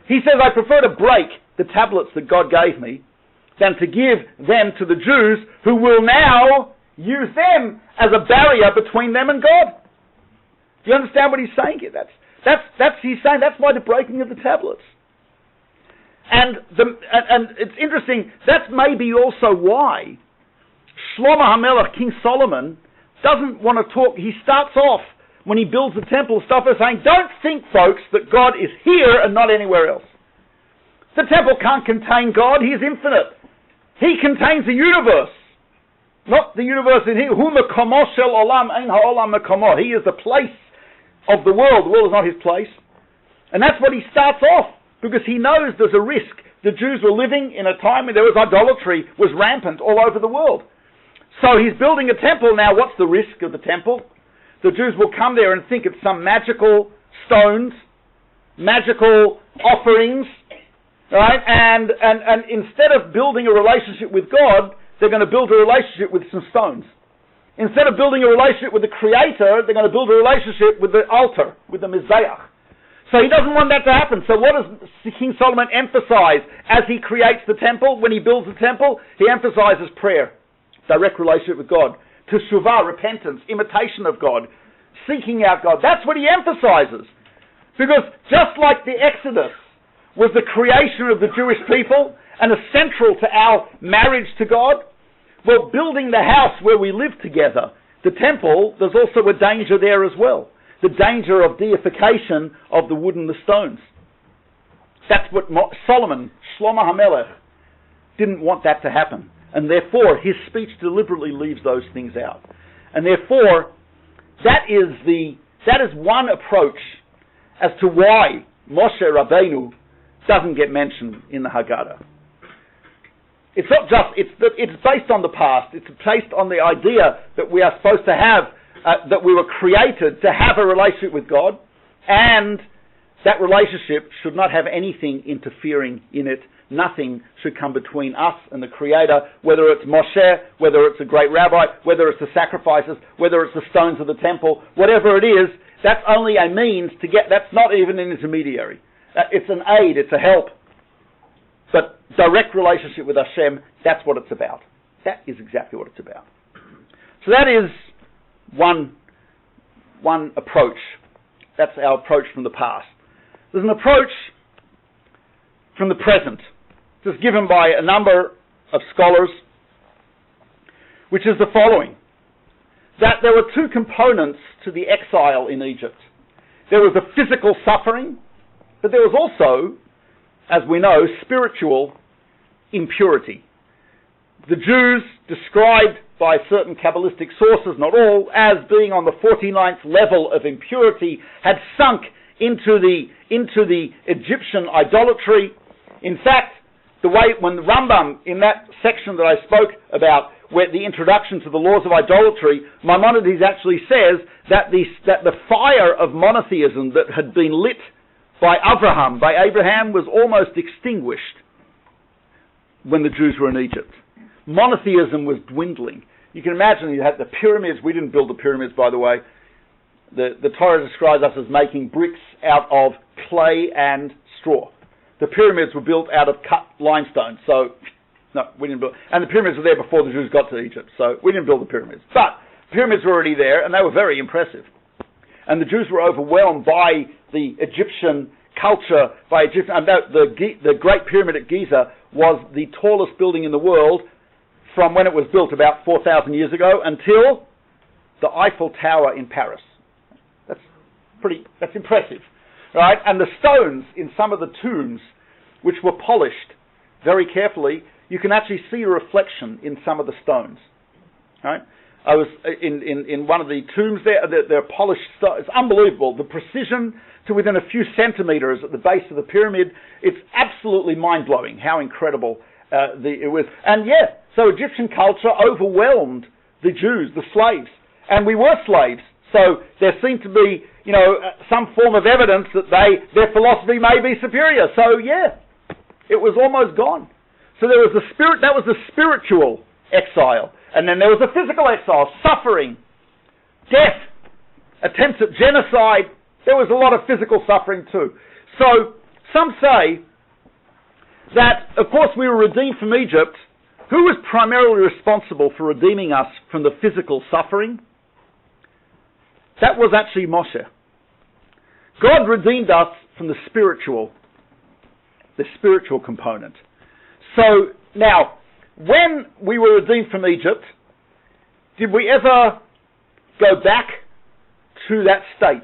He says, I prefer to break the tablets that God gave me than to give them to the Jews who will now use them as a barrier between them and God. Do you understand what he's saying here? He's saying that's why the breaking of the tablets. And it's interesting, that's maybe also why Shlomo HaMelech, King Solomon, doesn't want to talk. He starts off, when he builds the temple, saying, don't think, folks, that God is here and not anywhere else. The temple can't contain God. He is infinite. He contains the universe. Not the universe in here. Hu mekomo shel olam, ein ha'olam mekomo. He is the place of the world. The world is not his place. And that's what he starts off, because he knows there's a risk. The Jews were living in a time when there was idolatry, was rampant all over the world. So he's building a temple now. What's the risk of the temple? The Jews will come there and think it's some magical stones, magical offerings, right? And instead of building a relationship with God, they're going to build a relationship with some stones. Instead of building a relationship with the Creator, they're going to build a relationship with the altar, with the Mizbeach. So he doesn't want that to happen. So what does King Solomon emphasize as he creates the temple? When he builds the temple, he emphasizes prayer. Direct relationship with God. Teshuvah, repentance, imitation of God, seeking out God. That's what he emphasizes. Because just like the Exodus was the creation of the Jewish people and is central to our marriage to God, well, building the house where we live together, the temple, there's also a danger there as well. The danger of deification of the wood and the stones. That's what Solomon, Shlomo HaMelech, didn't want that to happen. And therefore, his speech deliberately leaves those things out. And therefore, that is one approach as to why Moshe Rabbeinu doesn't get mentioned in the Haggadah. It's not just, it's based on the past. It's based on the idea that we are supposed to have, that we were created to have a relationship with God, and that relationship should not have anything interfering in it. Nothing should come between us and the Creator, whether it's Moshe, whether it's a great rabbi, whether it's the sacrifices, whether it's the stones of the temple, whatever it is, that's only a means to get, that's not even an intermediary. It's an aid, it's a help. But direct relationship with Hashem, that's what it's about. That is exactly what it's about. So that is one approach. That's our approach from the past. There's an approach from the present. Just given by a number of scholars, which is the following. That there were two components to the exile in Egypt. There was the physical suffering, but there was also as we know, spiritual impurity. The Jews, described by certain Kabbalistic sources, not all, as being on the 49th level of impurity, had sunk into the Egyptian idolatry. In fact, the way when the Rambam, in that section that I spoke about, where the introduction to the laws of idolatry, Maimonides actually says that the fire of monotheism that had been lit by Abraham was almost extinguished when the Jews were in Egypt. Monotheism was dwindling. You can imagine you had the pyramids. We didn't build the pyramids, by the way. The Torah describes us as making bricks out of clay and straw. The pyramids were built out of cut limestone. So, no, we didn't build. And the pyramids were there before the Jews got to Egypt. So we didn't build the pyramids. But pyramids were already there, and they were very impressive. And the Jews were overwhelmed by the Egyptian culture, and the Great Pyramid at Giza was the tallest building in the world from when it was built about 4,000 years ago until the Eiffel Tower in Paris. That's impressive, right? And the stones in some of the tombs, which were polished very carefully, you can actually see a reflection in some of the stones, right? I was in one of the tombs there. They're polished stones. It's unbelievable. The precision to within a few centimeters at the base of the pyramid. It's absolutely mind-blowing how incredible it was. And so Egyptian culture overwhelmed the Jews, the slaves. And we were slaves. So there seemed to be, some form of evidence that their philosophy may be superior. So it was almost gone. So there was that was the spiritual exile. And then there was a physical exile, suffering, death, attempts at genocide. There was a lot of physical suffering too. So some say that, of course, we were redeemed from Egypt. Who was primarily responsible for redeeming us from the physical suffering? That was actually Moshe. God redeemed us from the spiritual component. So now, when we were redeemed from Egypt, did we ever go back to that state?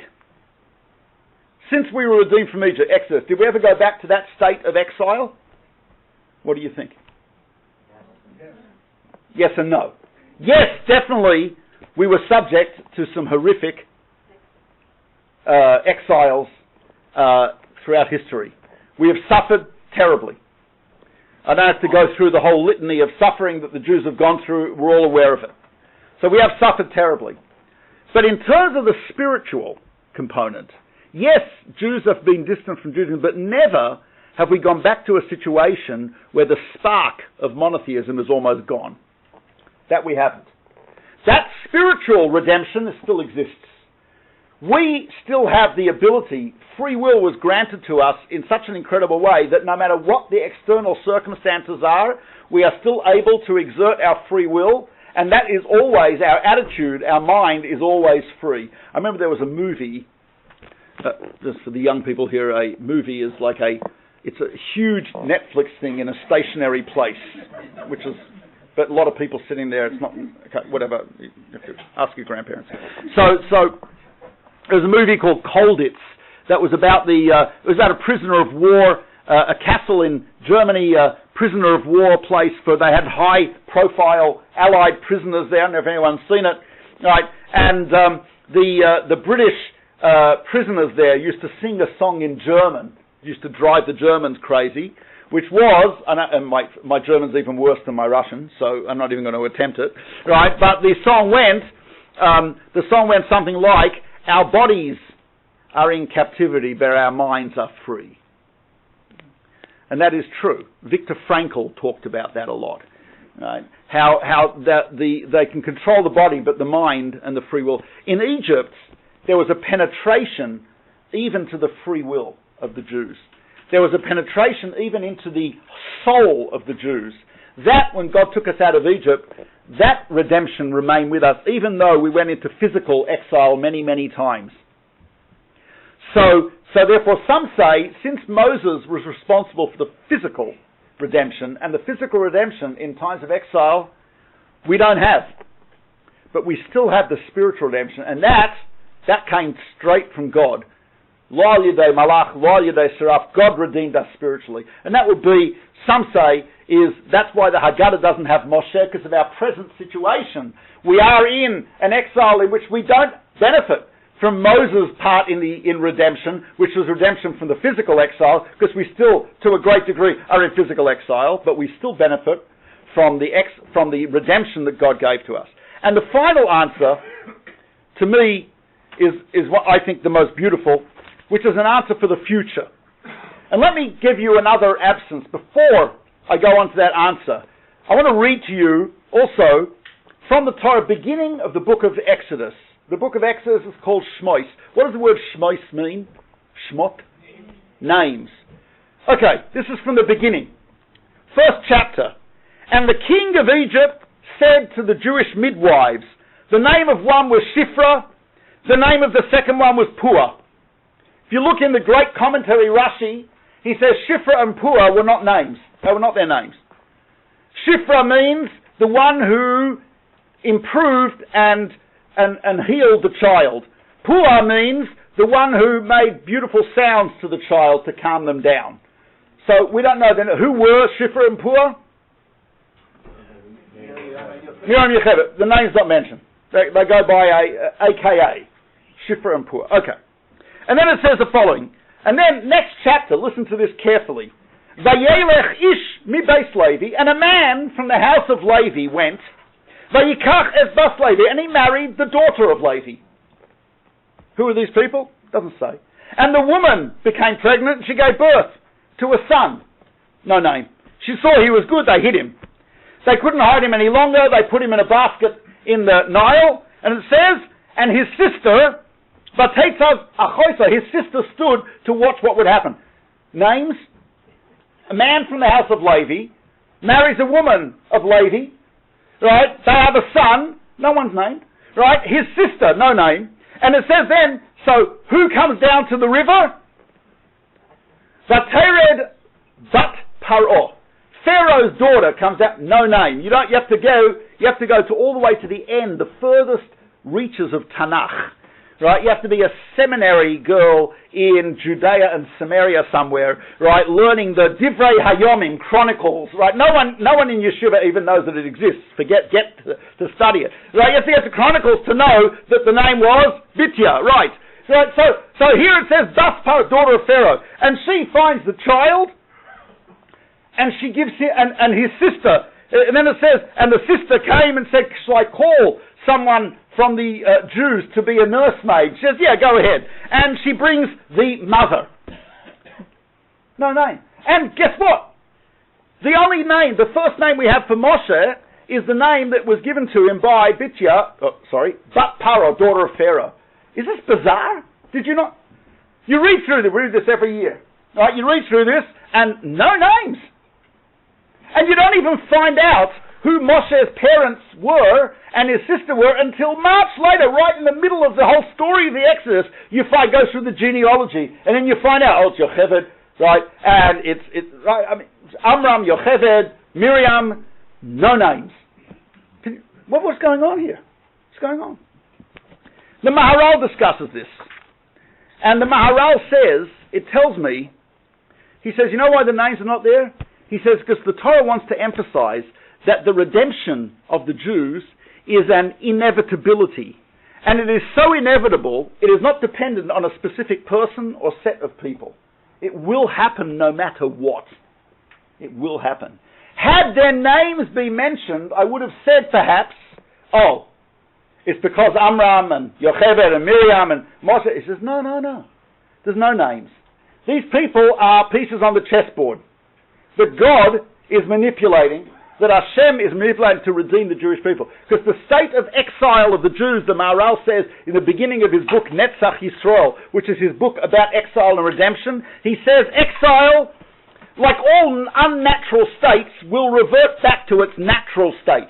Since we were redeemed from Egypt, Exodus, did we ever go back to that state of exile? What do you think? Yes and no. Yes, definitely, we were subject to some horrific exiles throughout history. We have suffered terribly. I don't have to go through the whole litany of suffering that the Jews have gone through. We're all aware of it. So we have suffered terribly. But in terms of the spiritual component, yes, Jews have been distant from Judaism, but never have we gone back to a situation where the spark of monotheism is almost gone. That we haven't. That spiritual redemption still exists. We still have the ability. Free will was granted to us in such an incredible way that no matter what the external circumstances are, we are still able to exert our free will, and that is always our attitude. Our mind is always free. I remember there was a movie, just for the young people here, a movie is like it's a huge Netflix thing in a stationary place, but a lot of people sitting there, it's not, okay, whatever, you have to ask your grandparents. So there was a movie called Colditz that was about it was about a prisoner of war, a castle in Germany, prisoner of war place they had high profile Allied prisoners there. I don't know if anyone's seen it, right? And the British prisoners there used to sing a song in German, used to drive the Germans crazy, which was, and my German's even worse than my Russian, so I'm not even going to attempt it, right? But the song went something like, our bodies are in captivity, but our minds are free. And that is true. Viktor Frankl talked about that a lot. Right? How they can control the body, but the mind and the free will. In Egypt, there was a penetration even to the free will of the Jews. There was a penetration even into the soul of the Jews. That, when God took us out of Egypt, that redemption remained with us, even though we went into physical exile many, many times. So therefore, some say, since Moses was responsible for the physical redemption, and the physical redemption in times of exile, we don't have. But we still have the spiritual redemption, and that came straight from God. lo al yedei malach, lo al yedei seraf. God redeemed us spiritually. And that would be, some say, that's why the Haggadah doesn't have Moshe, because of our present situation. We are in an exile in which we don't benefit from Moses' part in redemption, which was redemption from the physical exile, because we still, to a great degree, are in physical exile, but we still benefit from the redemption that God gave to us. And the final answer, to me, is what I think the most beautiful, which is an answer for the future. And let me give you another absence before I go on to that answer. I want to read to you also from the Torah, beginning of the book of Exodus. The book of Exodus is called Shmois. What does the word Shmois mean? Shmot? Names. Okay, this is from the beginning. First chapter. And the king of Egypt said to the Jewish midwives, the name of one was Shifra, the name of the second one was Pua. If you look in the great commentary Rashi, he says Shifra and Pua were not names. They were not their names. Shifra means the one who improved and healed the child. Pua means the one who made beautiful sounds to the child to calm them down. So we don't know then who were Shifra and Pua. Miriam Yocheved. The name's not mentioned. They go by AKA. Shifra and Pua. Okay. And then it says the following. And then next chapter, listen to this carefully. Vayelech ish mi beis Levi, and a man from the house of Levi went. Vayikach es bas Levi, and he married the daughter of Levi. Who are these people? Doesn't say. And the woman became pregnant, and she gave birth to a son. No name. She saw he was good, they hid him. They couldn't hide him any longer, they put him in a basket in the Nile, and it says, and his sister, Vatetzav Achoisa, his sister stood to watch what would happen. Names? A man from the house of Levi marries a woman of Levi, right? They have a son, no one's named, right? His sister, no name. And it says then, so who comes down to the river? Vatered Bat Paro. Pharaoh's daughter comes out, no name. You have to go to all the way to the end, the furthest reaches of Tanakh. Right, you have to be a seminary girl in Judea and Samaria somewhere, right, learning the Divrei Hayomim, Chronicles, right? No one in Yeshiva even knows that it exists. Get to study it. Right, you have to get to Chronicles to know that the name was Bitya, right? So here it says, Daspar, daughter of Pharaoh, and she finds the child, and she gives him, and his sister, and then it says, and the sister came and said, shall I call someone from the Jews to be a nursemaid? She says, yeah, go ahead. And she brings the mother. No name. And guess what? The only name, the first name we have for Moshe is the name that was given to him by Bat Paro, daughter of Pharaoh. Is this bizarre? Did you not? You read through this, we read this every year. Right? You read through this and no names. And you don't even find out who Moshe's parents were and his sister were until much later, right in the middle of the whole story of the Exodus. You go through the genealogy, and then you find out, it's Yocheved, right? And it's right. I mean, Amram, Yocheved, Miriam, no names. What was going on here? What's going on? The Maharal discusses this, and the Maharal says, it tells me, he says, you know why the names are not there? He says because the Torah wants to emphasize that the redemption of the Jews is an inevitability. And it is so inevitable, it is not dependent on a specific person or set of people. It will happen no matter what. It will happen. Had their names been mentioned, I would have said perhaps, it's because Amram and Yocheved and Miriam and Moshe. He says, no. There's no names. These people are pieces on the chessboard that God is manipulating, that Hashem is manipulating to redeem the Jewish people. Because the state of exile of the Jews, the Maharal says in the beginning of his book, Netzach Yisrael, which is his book about exile and redemption, he says exile, like all unnatural states, will revert back to its natural state.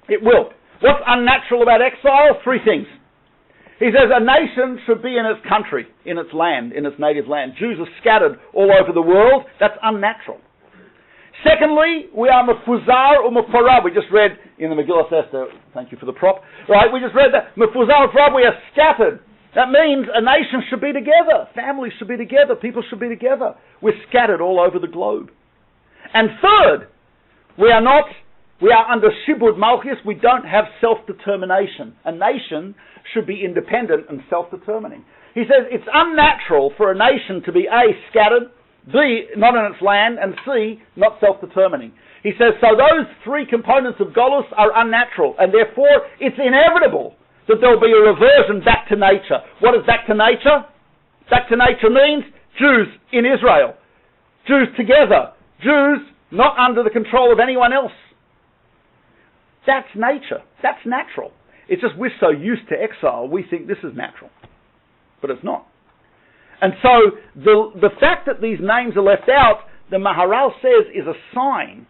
It will. What's unnatural about exile? Three things. He says a nation should be in its country, in its land, in its native land. Jews are scattered all over the world. That's unnatural. Secondly, we are mefuzar or meforah. We just read in the Megillah Esther, thank you for the prop, right? We just read that mefuzar or meforah, we are scattered That means a nation should be together. Families should be together. People should be together. We're scattered all over the globe. And third, we are under Shibud Malchus. We don't have self-determination. A nation should be independent and self-determining. He says it's unnatural for a nation to be A, scattered, B, not in its land, and C, not self-determining. He says, so those three components of Golus are unnatural, and therefore it's inevitable that there'll be a reversion back to nature. What is back to nature? Back to nature means Jews in Israel. Jews together. Jews not under the control of anyone else. That's nature. That's natural. It's just we're so used to exile, we think this is natural. But it's not. And so the fact that these names are left out, the Maharal says, is a sign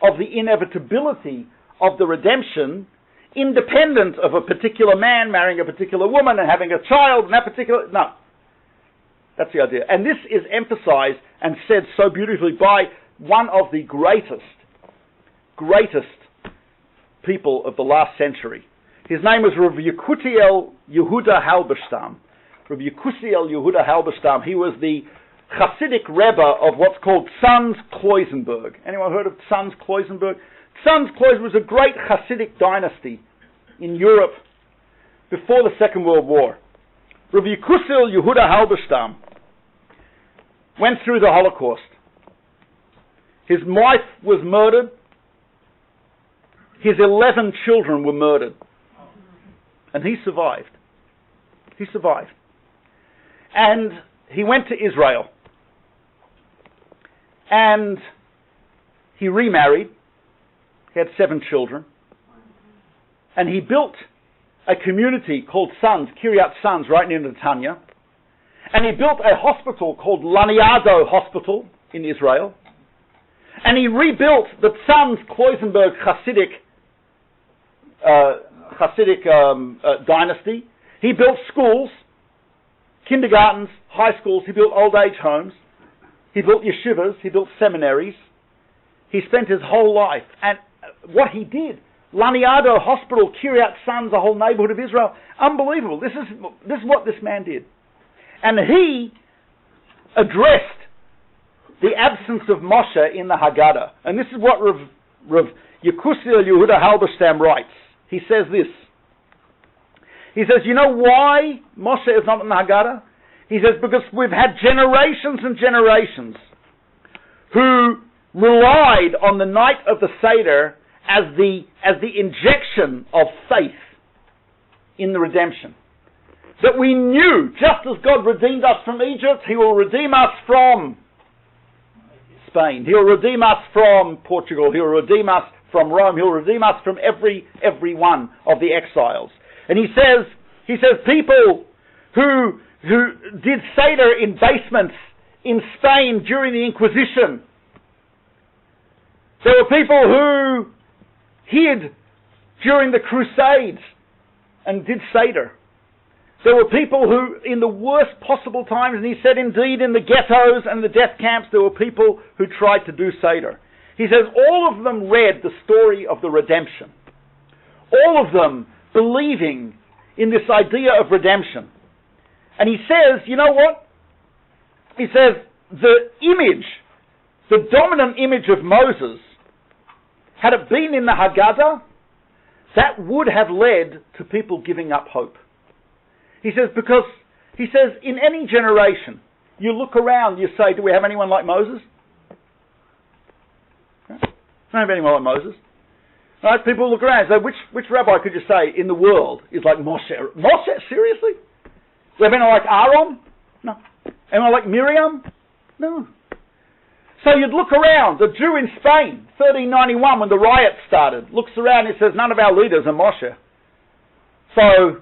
of the inevitability of the redemption, independent of a particular man marrying a particular woman and having a child and that particular... No. That's the idea. And this is emphasized and said so beautifully by one of the greatest people of the last century. His name was Rabbi Yekutiel Yehuda Halberstam. Rabbi Yekutiel Yehuda Halberstam. He was the Hasidic Rebbe of what's called Tzanz Kloisenberg. Anyone heard of Tzanz Kloisenberg? Tzanz Kloisenberg was a great Hasidic dynasty in Europe before the Second World War. Rabbi Yekutiel Yehuda Halberstam went through the Holocaust. His wife was murdered. His 11 children were murdered. And he survived. He survived. And he went to Israel. And he remarried. He had 7 children. And he built a community called Sons, Kiryat Sons, right near Netanya. And he built a hospital called Laniado Hospital in Israel. And he rebuilt the Tzanz Kloisenberg Hasidic dynasty. He built schools, kindergartens, high schools. He built old age homes. He built yeshivas. He built seminaries. He spent his whole life. And what he did, Laniado Hospital, Kiryat Sons, the whole neighborhood of Israel, unbelievable. This is what this man did. And he addressed the absence of Moshe in the Haggadah. And this is what Rav Yekutiel Yehuda Halberstam writes. He says this. He says, you know why Moshe is not in the Haggadah? He says, because we've had generations and generations who relied on the night of the Seder as the injection of faith in the redemption. That we knew, just as God redeemed us from Egypt, He will redeem us from Spain. He'll redeem us from Portugal. He'll redeem us from Rome. He'll redeem us from every one of the exiles. And he says people who did Seder in basements in Spain during the Inquisition. There were people who hid during the Crusades and did Seder. There were people who, in the worst possible times, and he said indeed in the ghettos and the death camps, there were people who tried to do Seder. He says all of them read the story of the redemption. All of them believing in this idea of redemption. And he says, you know what? He says the dominant image of Moses, had it been in the Haggadah, that would have led to people giving up hope. He says, because, he says, in any generation, you look around, you say, do we have anyone like Moses? No? Don't have anyone like Moses. Right? People look around and say, which rabbi could you say in the world is like Moshe? Moshe? Seriously? Do we have anyone like Aaron? No. Anyone like Miriam? No. So you'd look around, the Jew in Spain, 1391, when the riots started, looks around and says, none of our leaders are Moshe. So,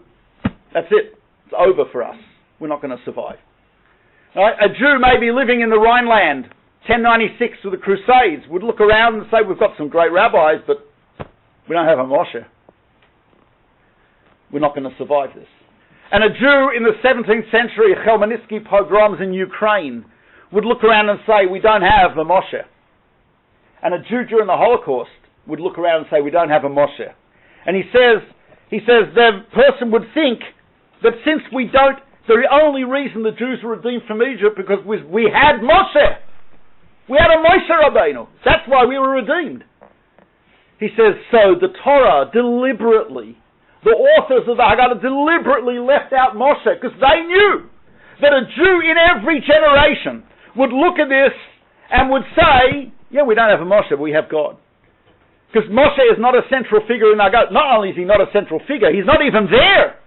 that's it. It's over for us. We're not going to survive. Right? A Jew may be living in the Rhineland, 1096 with the Crusades, would look around and say, we've got some great rabbis, but we don't have a Moshe. We're not going to survive this. And a Jew in the 17th century, Chmielnicki pogroms in Ukraine, would look around and say, we don't have a Moshe. And a Jew during the Holocaust would look around and say, we don't have a Moshe. And he says the person would think that since we don't, the only reason the Jews were redeemed from Egypt because we had Moshe. We had a Moshe Rabbeinu. That's why we were redeemed. He says, so the Torah deliberately, the authors of the Haggadah deliberately left out Moshe because they knew that a Jew in every generation would look at this and would say, yeah, we don't have a Moshe, but we have God. Because Moshe is not a central figure in the Haggadah. Not only is he not a central figure, he's not even there.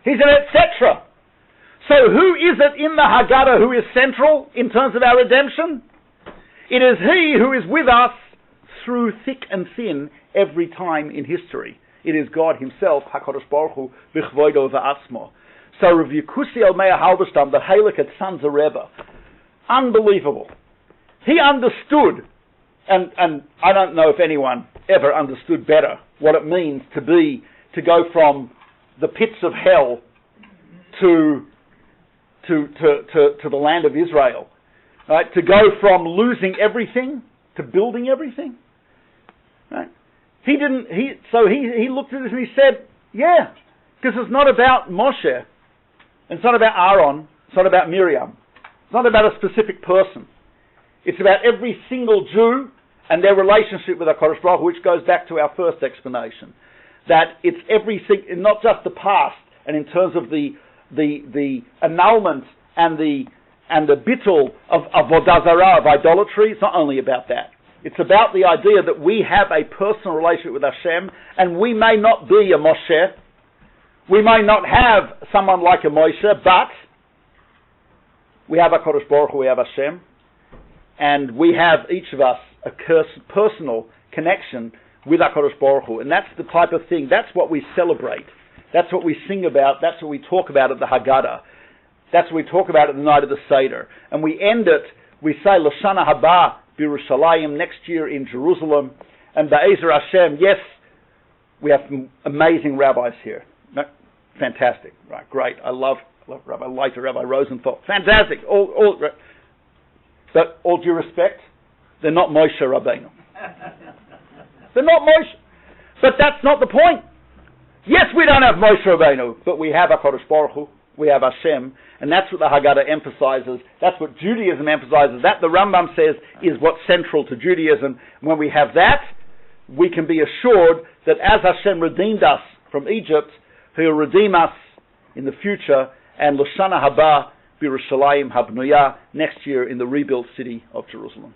He's an etc. So who is it in the Haggadah who is central in terms of our redemption? It is he who is with us through thick and thin every time in history. It is God himself, HaKadosh Baruch Hu, B'chvoido v'atzmo. So Rav Yekusi El Meir Halberstam, the Heilig at Sons of Rebbe, unbelievable. He understood, and I don't know if anyone ever understood better what it means to go from the pits of hell to the land of Israel, right? To go from losing everything to building everything, right? He looked at this and he said, yeah, because it's not about Moshe, it's not about Aaron, it's not about Miriam, it's not about a specific person. It's about every single Jew and their relationship with HaKadosh Baruch Hu, which goes back to our first explanation, that it's everything, not just the past, and in terms of the annulment and the bittul of avodah zarah, of idolatry. It's not only about that. It's about the idea that we have a personal relationship with Hashem, and we may not be a Moshe, we may not have someone like a Moshe, but we have HaKadosh Baruch Hu, we have Hashem, and we have, each of us, a personal connection with HaKadosh Baruch Hu. And that's the type of thing, that's what we celebrate. That's what we sing about, that's what we talk about at the Haggadah. That's what we talk about at the night of the Seder. And we end it, we say, L'shana haba b'Yerushalayim, next year in Jerusalem. And Be'ezer Hashem, yes, we have some amazing rabbis here. No, fantastic, right, great. I love Rabbi Leiter, Rabbi Rosenthal. Fantastic, but all due respect, they're not Moshe Rabbeinu. They're not Moshe. But that's not the point. Yes, we don't have Moshe Rabbeinu, but we have HaKadosh Baruch Hu, we have Hashem, and that's what the Haggadah emphasizes. That's what Judaism emphasizes. That, the Rambam says, is what's central to Judaism. When we have that, we can be assured that as Hashem redeemed us from Egypt, He will redeem us in the future, and L'shana haba b'Yerushalayim habnuya, next year in the rebuilt city of Jerusalem.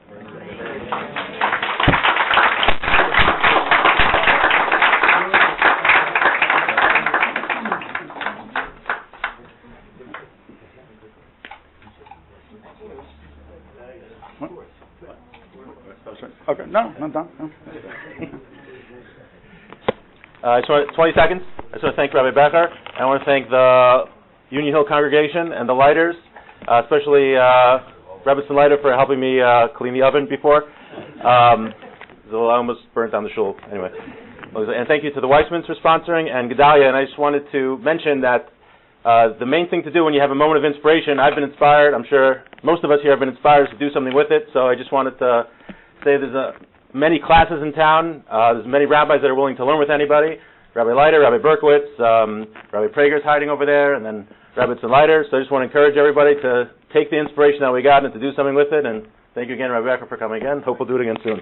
Okay, no, I'm done. No. I just want 20 seconds. I just want to thank Rabbi Becher, and I want to thank the Union Hill congregation and the lighters, especially Rebbetzin Leiter for helping me clean the oven before. So I almost burnt down the shul. Anyway, and thank you to the Weissmans for sponsoring and Gedalia. And I just wanted to mention that the main thing to do when you have a moment of inspiration, I've been inspired. I'm sure most of us here have been inspired to do something with it. So I just wanted to say there's many classes in town. There's many rabbis that are willing to learn with anybody. Rabbi Leiter, Rabbi Berkowitz, Rabbi Prager's hiding over there, and then Rebbetzin Leiter. So I just want to encourage everybody to take the inspiration that we got and to do something with it. And thank you again, Rabbi Becher, for coming again. Hope we'll do it again soon.